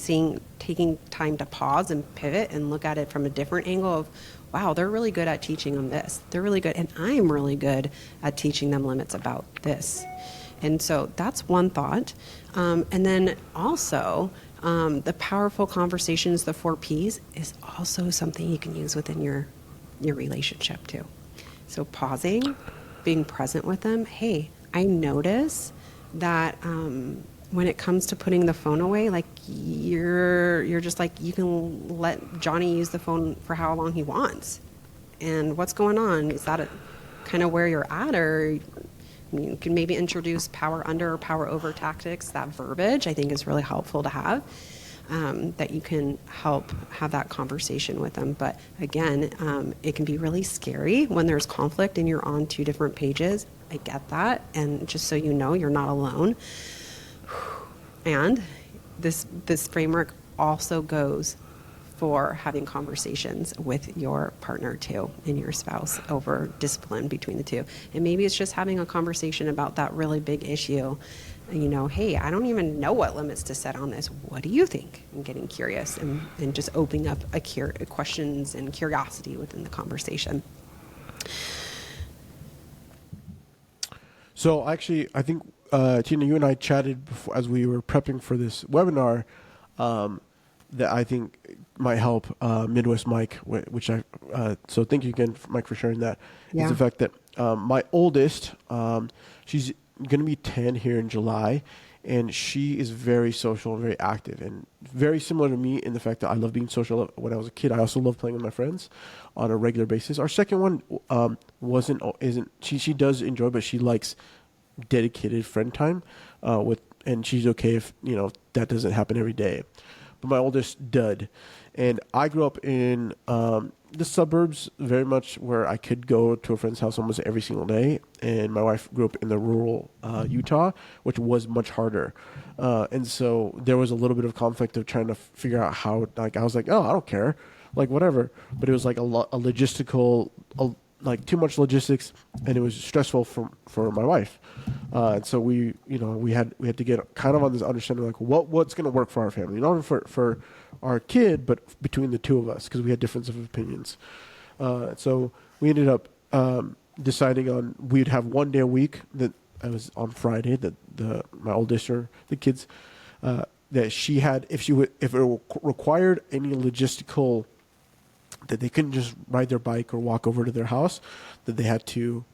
taking time to pause and pivot and look at it from a different angle of, wow, they're really good at teaching them this. They're really good, and I'm really good at teaching them limits about this. And so that's one thought. And then also, the powerful conversations, the 4 Ps, is also something you can use within your relationship too. So pausing, being present with them. Hey, I notice that when it comes to putting the phone away, like you're just like, you can let Johnny use the phone for how long he wants. And what's going on? Is that kind of where you're at? Or you can maybe introduce power under or power over tactics. That verbiage, I think, is really helpful to have. That you can help have that conversation with them. But again, it can be really scary when there's conflict and you're on 2 different pages. I get that. And just so you know, you're not alone. And this framework also goes for having conversations with your partner too and your spouse over discipline between the two. And maybe it's just having a conversation about that really big issue. You know, hey, I don't even know what limits to set on this. What do you think? And getting curious and just opening up questions and curiosity within the conversation. So actually, I think, Tina, you and I chatted before, as we were prepping for this webinar, that I think might help Midwest Mike, which so thank you again, Mike, for sharing that. Yeah. Is the fact that my oldest, she's going to be 10 here in July, and she is very social and very active, and very similar to me in the fact that I love being social. When I was a kid, I also loved playing with my friends on a regular basis. Our second one she does enjoy, but she likes dedicated friend time and she's okay if, you know, that doesn't happen every day. But my oldest did, and I grew up in the suburbs, very much where I could go to a friend's house almost every single day, and my wife grew up in the rural Utah, which was much harder, and so there was a little bit of conflict of trying to figure out how, like, I was like, oh, I don't care, like, whatever, but it was like a logistical, like, too much logistics, and it was stressful for my wife. And so we had to get kind of on this understanding, like, what's going to work for our family, not for our kid, but between the two of us, because we had difference of opinions. So we ended up deciding on we'd have one day a week that it was on Friday that my oldest or the kids that she had if it required any logistical that they couldn't just ride their bike or walk over to their house, that we had to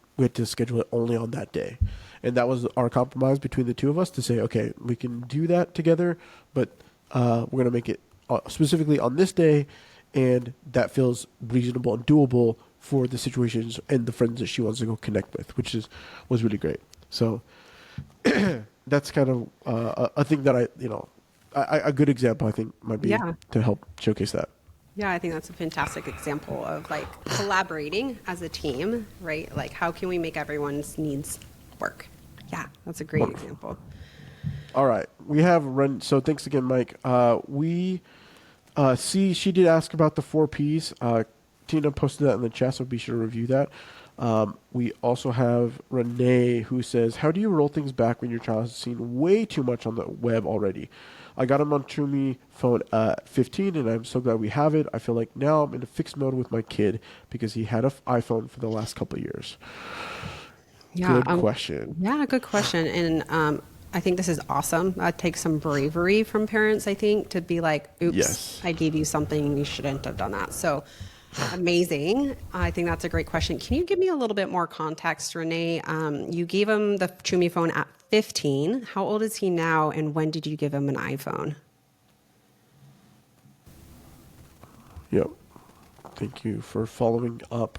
schedule it only on that day. And that was our compromise between the two of us to say, okay, we can do that together, but we're going to make it specifically on this day, and that feels reasonable and doable for the situations and the friends that she wants to go connect with, was really great. So that's kind of a thing that a good example I think might be Yeah. to help showcase that. Yeah, I think that's a fantastic example of like collaborating as a team, right? Like how can we make everyone's needs work? Yeah, that's a great Wonderful. example. All right, we have run. So thanks again, Mike. We see she did ask about the 4Ps. Tina posted that in the chat, so be sure to review that. We also have Renee who says, "How do you roll things back when your child has seen way too much on the web already? I got him on Troomi phone at 15, and I'm so glad we have it. I feel like now I'm in a fixed mode with my kid because he had an iPhone for the last couple of years." Yeah, Good question. yeah, good question. And I think this is awesome. That takes some bravery from parents, I think, to be like, oops, Yes. I gave you something, you shouldn't have done that. So amazing. I think that's a great question. Can you give me a little bit more context, Renee? You gave him the Troomi phone at 15. How old is he now, and when did you give him an iPhone? Yep. Thank you for following up.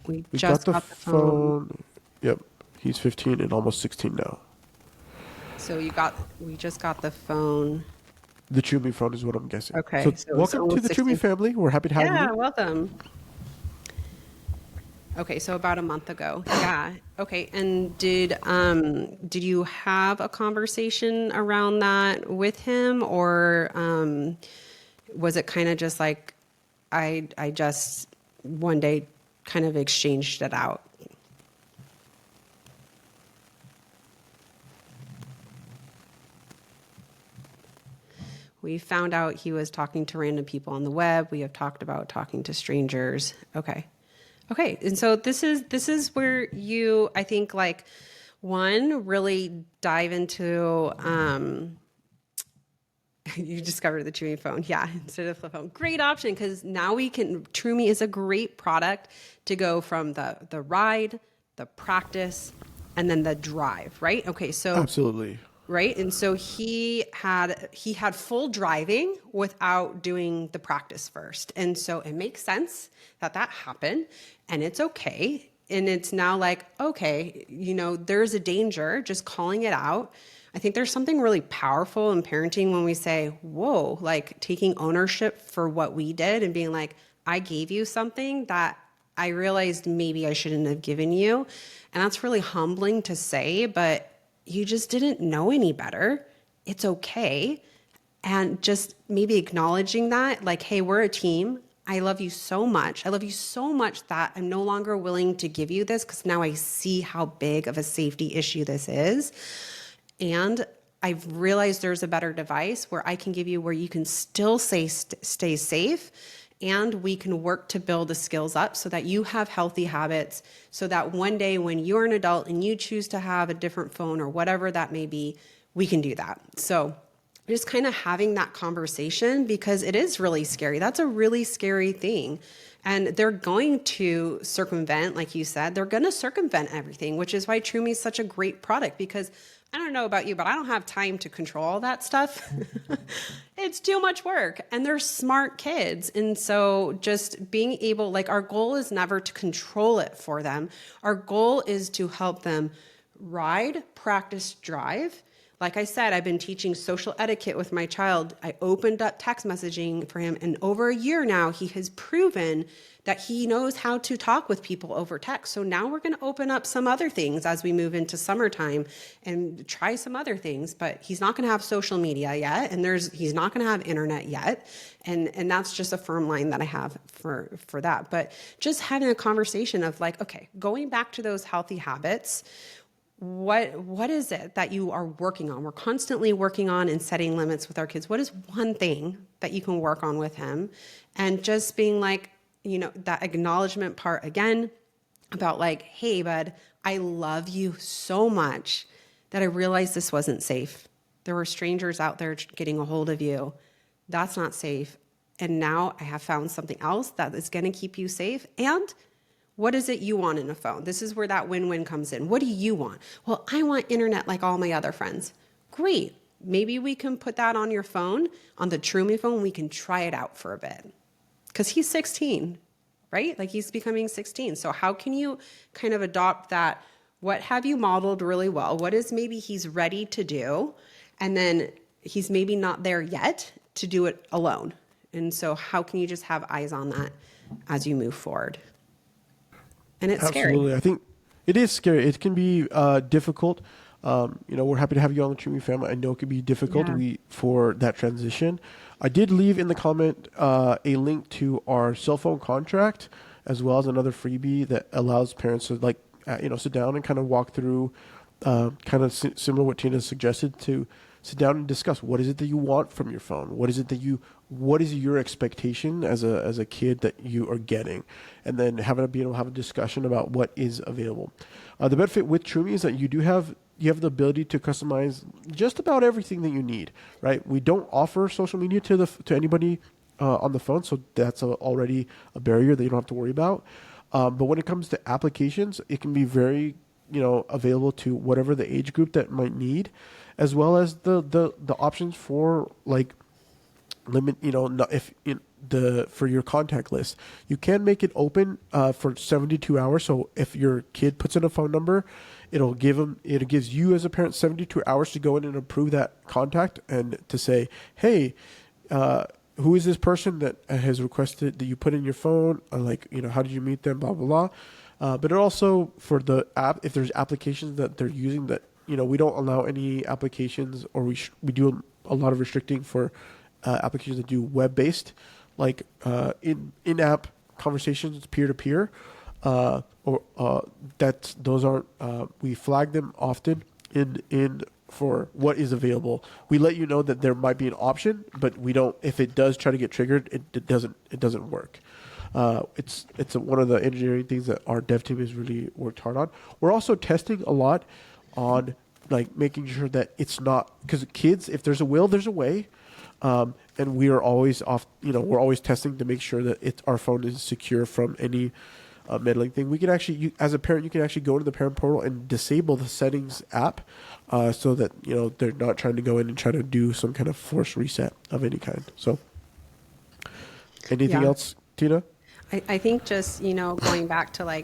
We We just got the phone. Yep. He's 15 and almost 16 now. So we just got the phone. The Troomi phone is what I'm guessing. Okay, So so it's welcome to almost the 16. Troomi family. We're happy to have Yeah, you. welcome. Okay, so about a month ago. Yeah. Okay, and did you have a conversation around that with him, or was it kind of just like I just one day kind of exchanged it out? We found out he was talking to random people on the web. We have talked about talking to strangers. Okay. Okay. And so this is where you, I think, like, one, really dive into you discovered the Troomi phone. Yeah, instead of the phone. Great option, because now Troomi is a great product to go from the ride, the practice, and then the drive, right? Okay, so Absolutely. right? And so he had full driving without doing the practice first. And so it makes sense that happened, and it's okay. And it's now like, okay, there's a danger, just calling it out. I think there's something really powerful in parenting when we say, whoa, like taking ownership for what we did and being like, I gave you something that I realized maybe I shouldn't have given you. And that's really humbling to say, but you just didn't know any better. It's okay. And just maybe acknowledging that, like, hey, we're a team. I love you so much. I love you so much that I'm no longer willing to give you this because now I see how big of a safety issue this is. And I've realized there's a better device where I can give you where you can still stay safe, and we can work to build the skills up so that you have healthy habits, so that one day when you're an adult and you choose to have a different phone or whatever that may be, we can do that. So just kind of having that conversation, because it is really scary. That's a really scary thing. And they're going to circumvent, like you said, they're going to circumvent everything, which is why Troomi is such a great product, because I don't know about you, but I don't have time to control all that stuff. It's too much work, and they're smart kids. And so just being able, like, our goal is never to control it for them. Our goal is to help them ride, practice, drive. Like I said, I've been teaching social etiquette with my child. I opened up text messaging for him, and over a year now, he has proven that he knows how to talk with people over text. So now we're going to open up some other things as we move into summertime and try some other things, but he's not going to have social media yet, and he's not going to have internet yet. And that's just a firm line that I have for that. But just having a conversation of like, okay, going back to those healthy habits, what is it that you are working on? We're constantly working on and setting limits with our kids. What is one thing that you can work on with him? And just being like, that acknowledgement part again, about like, hey, bud, I love you so much that I realized this wasn't safe. There were strangers out there getting a hold of you. That's not safe. And now I have found something else that is going to keep you safe. And what is it you want in a phone? This is where that win-win comes in. What do you want? Well, I want internet like all my other friends. Great. Maybe we can put that on your phone, on the Troomi phone. We can try it out for a bit. Because he's 16, right? Like he's becoming 16. So how can you kind of adopt that? What have you modeled really well? What is maybe he's ready to do? And then he's maybe not there yet to do it alone. And so how can you just have eyes on that as you move forward? And it's Absolutely. scary. I think it is scary. It can be difficult. We're happy to have you on the Troomi family. I know it can be difficult Yeah. for that transition. I did leave in the comment a link to our cell phone contract, as well as another freebie that allows parents to sit down and kind of walk through, similar what Tina suggested, to sit down and discuss what is it that you want from your phone, what is your expectation as a kid that you are getting, and then be able to have a discussion about what is available. The benefit with Troomi is that you have the ability to customize just about everything that you need, right? We don't offer social media to anybody on the phone, so that's already a barrier that you don't have to worry about. But when it comes to applications, it can be very available to whatever the age group that might need, as well as the options for like limit, for your contact list. You can make it open for 72 hours. So if your kid puts in a phone number, it gives you as a parent 72 hours to go in and approve that contact and to say, hey, who is this person that has requested that you put in your phone? Or how did you meet them? Blah, blah, blah. But it also, for the app, if there's applications that they're using that, we don't allow any applications, or we do a lot of restricting for applications that do web-based, like in-app conversations, peer-to-peer, those aren't, we flag them often in for what is available. We let you know that there might be an option, but we don't, if it does try to get triggered, it doesn't work. It's one of the engineering things that our dev team has really worked hard on. We're also testing a lot on making sure that it's not, because kids, if there's a will, there's a way. And we are always we're always testing to make sure that our phone is secure from any meddling thing. We can actually, as a parent, you can actually go to the parent portal and disable the settings app, so that they're not trying to go in and try to do some kind of force reset of any kind. So, anything else, Tina? I think just, going back to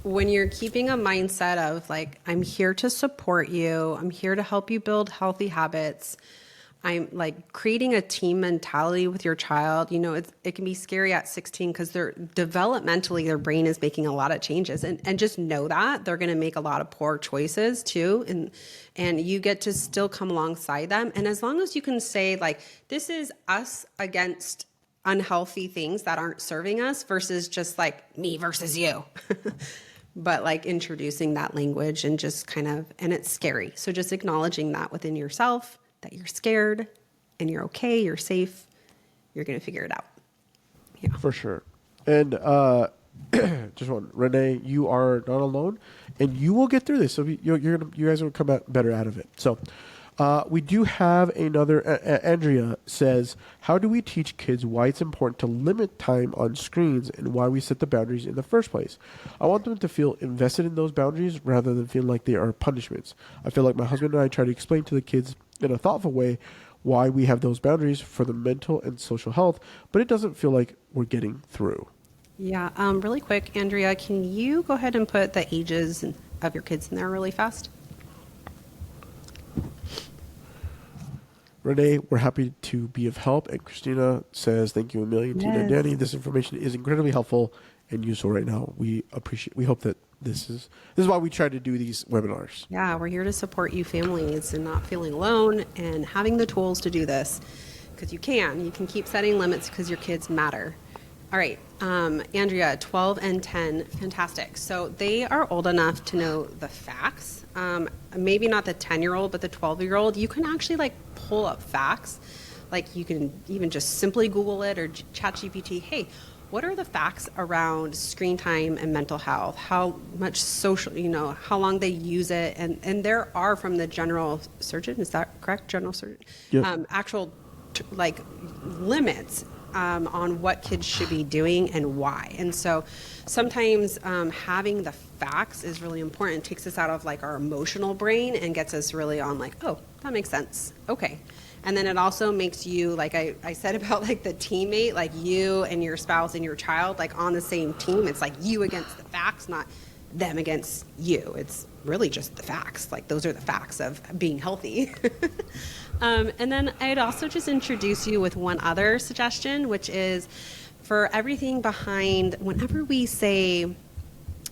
when you're keeping a mindset of I'm here to support you, I'm here to help you build healthy habits. I'm creating a team mentality with your child. It can be scary at 16 because they're developmentally, their brain is making a lot of changes, and just know that they're going to make a lot of poor choices too. And you get to still come alongside them. And as long as you can say this is us against unhealthy things that aren't serving us versus just me versus you. But introducing that language and just and it's scary. So just acknowledging that within yourself, that you're scared and you're okay, you're safe, you're going to figure it out. Yeah. For sure. And Renee, you are not alone, and you will get through this. So you guys will come out better out of it. So we do have another. Andrea says, how do we teach kids why it's important to limit time on screens and why we set the boundaries in the first place? I want them to feel invested in those boundaries rather than feel like they are punishments. I feel like my husband and I try to explain to the kids in a thoughtful way why we have those boundaries for the mental and social health, but it doesn't feel like we're getting through. Yeah. Really quick, Andrea, can you go ahead and put the ages of your kids in there really fast? Renee, we're happy to be of help. And Christina says, thank you a million, Tina and Danny. This information is incredibly helpful and useful right now. We hope that this is why we try to do these webinars. Yeah, we're here to support you families and not feeling alone and having the tools to do this, because you can keep setting limits because your kids matter. All right, Andrea, 12 and 10, fantastic. So they are old enough to know the facts. Maybe not the 10-year-old, but the 12-year-old, you can actually pull up facts. You can even just simply Google it or chat GPT. Hey, what are the facts around screen time and mental health? How much social, how long they use it? And there are, from the general surgeon, is that correct? General surgeon? Yep. Actual like limits on what kids should be doing and why. And so sometimes having the facts is really important. It takes us out of like our emotional brain and gets us really on like, oh, that makes sense. Okay. And then it also makes you, like I said about like the teammate, like you and your spouse and your child, like on the same team. It's like you against the facts, not them against you. It's really just the facts. Like those are the facts of being healthy. And then I'd also just introduce you with one other suggestion, which is for everything behind, whenever we say,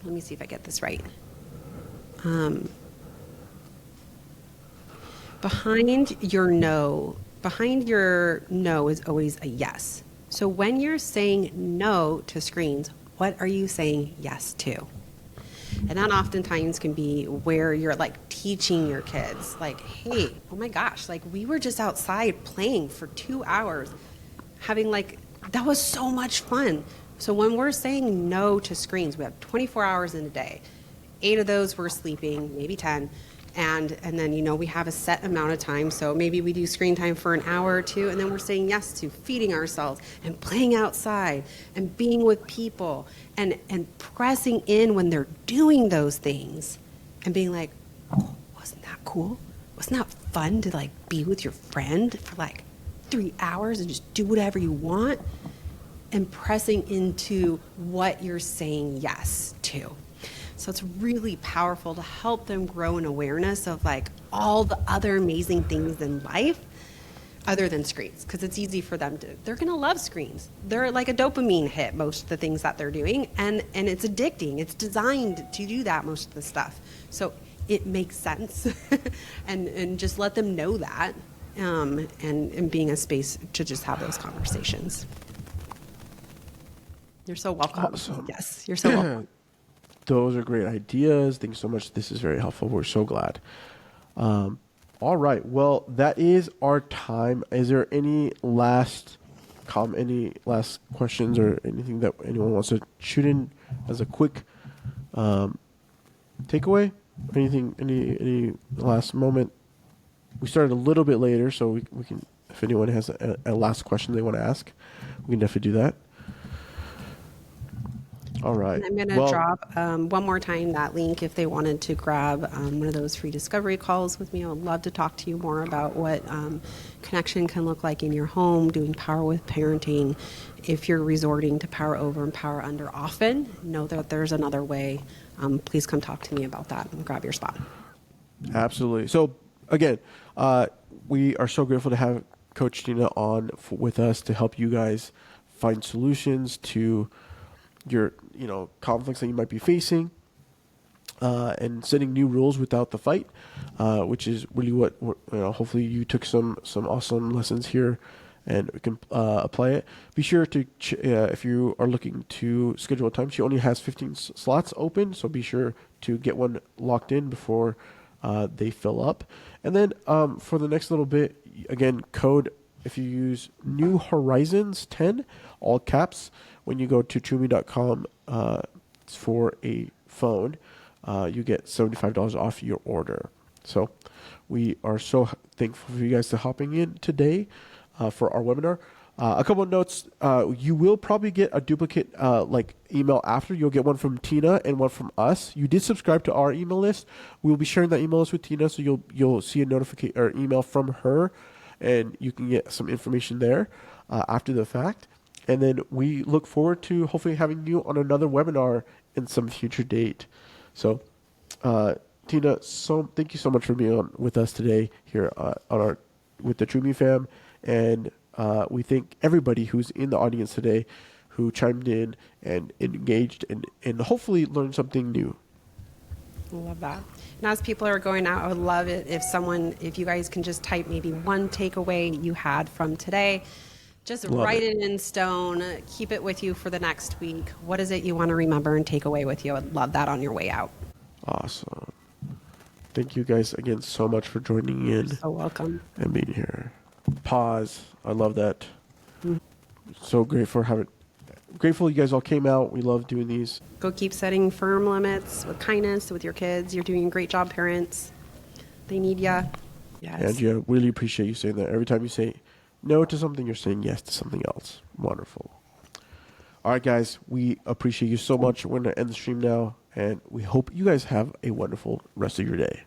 let me see if I get this right. Behind your no is always a yes. So when you're saying no to screens, what are you saying yes to? And that oftentimes can be where you're like teaching your kids, like, hey, oh my gosh, like we were just outside playing for 2 hours, having like, that was so much fun. So when we're saying no to screens, we have 24 hours in a day. 8 of those we're sleeping, maybe 10. And then, we have a set amount of time. So maybe we do screen time for an hour or two, and then we're saying yes to feeding ourselves and playing outside and being with people and pressing in when they're doing those things and being like, oh, wasn't that cool? Wasn't that fun to like be with your friend for like 3 hours and just do whatever you want? And pressing into what you're saying yes to. So it's really powerful to help them grow an awareness of like all the other amazing things in life other than screens, because it's easy for them they're going to love screens. They're like a dopamine hit, most of the things that they're doing, and it's addicting. It's designed to do that, most of the stuff. So it makes sense and just let them know that and being a space to just have those conversations. You're so welcome. Awesome. Yes, you're so welcome. Those are great ideas. Thank you so much. This is very helpful. We're so glad. All right. Well, that is our time. Is there any last any last questions or anything that anyone wants to shoot in as a quick takeaway? Anything? Any last moment? We started a little bit later, so we can. If anyone has a last question they want to ask, we can definitely do that. All right. And I'm going to drop one more time that link if they wanted to grab one of those free discovery calls with me. I would love to talk to you more about what connection can look like in your home, doing power with parenting. If you're resorting to power over and power under often, know that there's another way. Please come talk to me about that and grab your spot. Absolutely. So again, we are so grateful to have Coach Tina on with us to help you guys find solutions to your conflicts that you might be facing, and setting new rules without the fight, which is really what hopefully you took some awesome lessons here and we can apply it. Be sure to if you are looking to schedule a time, she only has 15 slots open, so be sure to get one locked in before they fill up. And then for the next little bit, again, code, if you use New Horizons 10, all caps, when you go to Troomi.com for a phone, you get $75 off your order. So we are so thankful for you guys to hopping in today for our webinar. A couple of notes. You will probably get a duplicate email after. You'll get one from Tina and one from us. You did subscribe to our email list. We will be sharing that email list with Tina, so you'll see a notification or email from her, and you can get some information there after the fact. And then we look forward to hopefully having you on another webinar in some future date. So, Tina, thank you so much for being on with us today here with the Troomi fam. And we thank everybody who's in the audience today who chimed in and engaged and hopefully learned something new. I love that. And as people are going out, I would love it if you guys can just type maybe one takeaway you had from today. Just write it in stone. Keep it with you for the next week. What is it you want to remember and take away with you? I would love that on your way out. Awesome. Thank you guys again so much for joining in. You're so welcome. And being here. Pause. I love that. Mm-hmm. So great for having grateful you guys all came out. We love doing these. Go keep setting firm limits with kindness with your kids. You're doing a great job, parents. They need ya. Yes. And yeah, really appreciate you saying that. Every time you say no to something, you're saying yes to something else. Wonderful. All right, guys, we appreciate you so much. We're going to end the stream now, and we hope you guys have a wonderful rest of your day.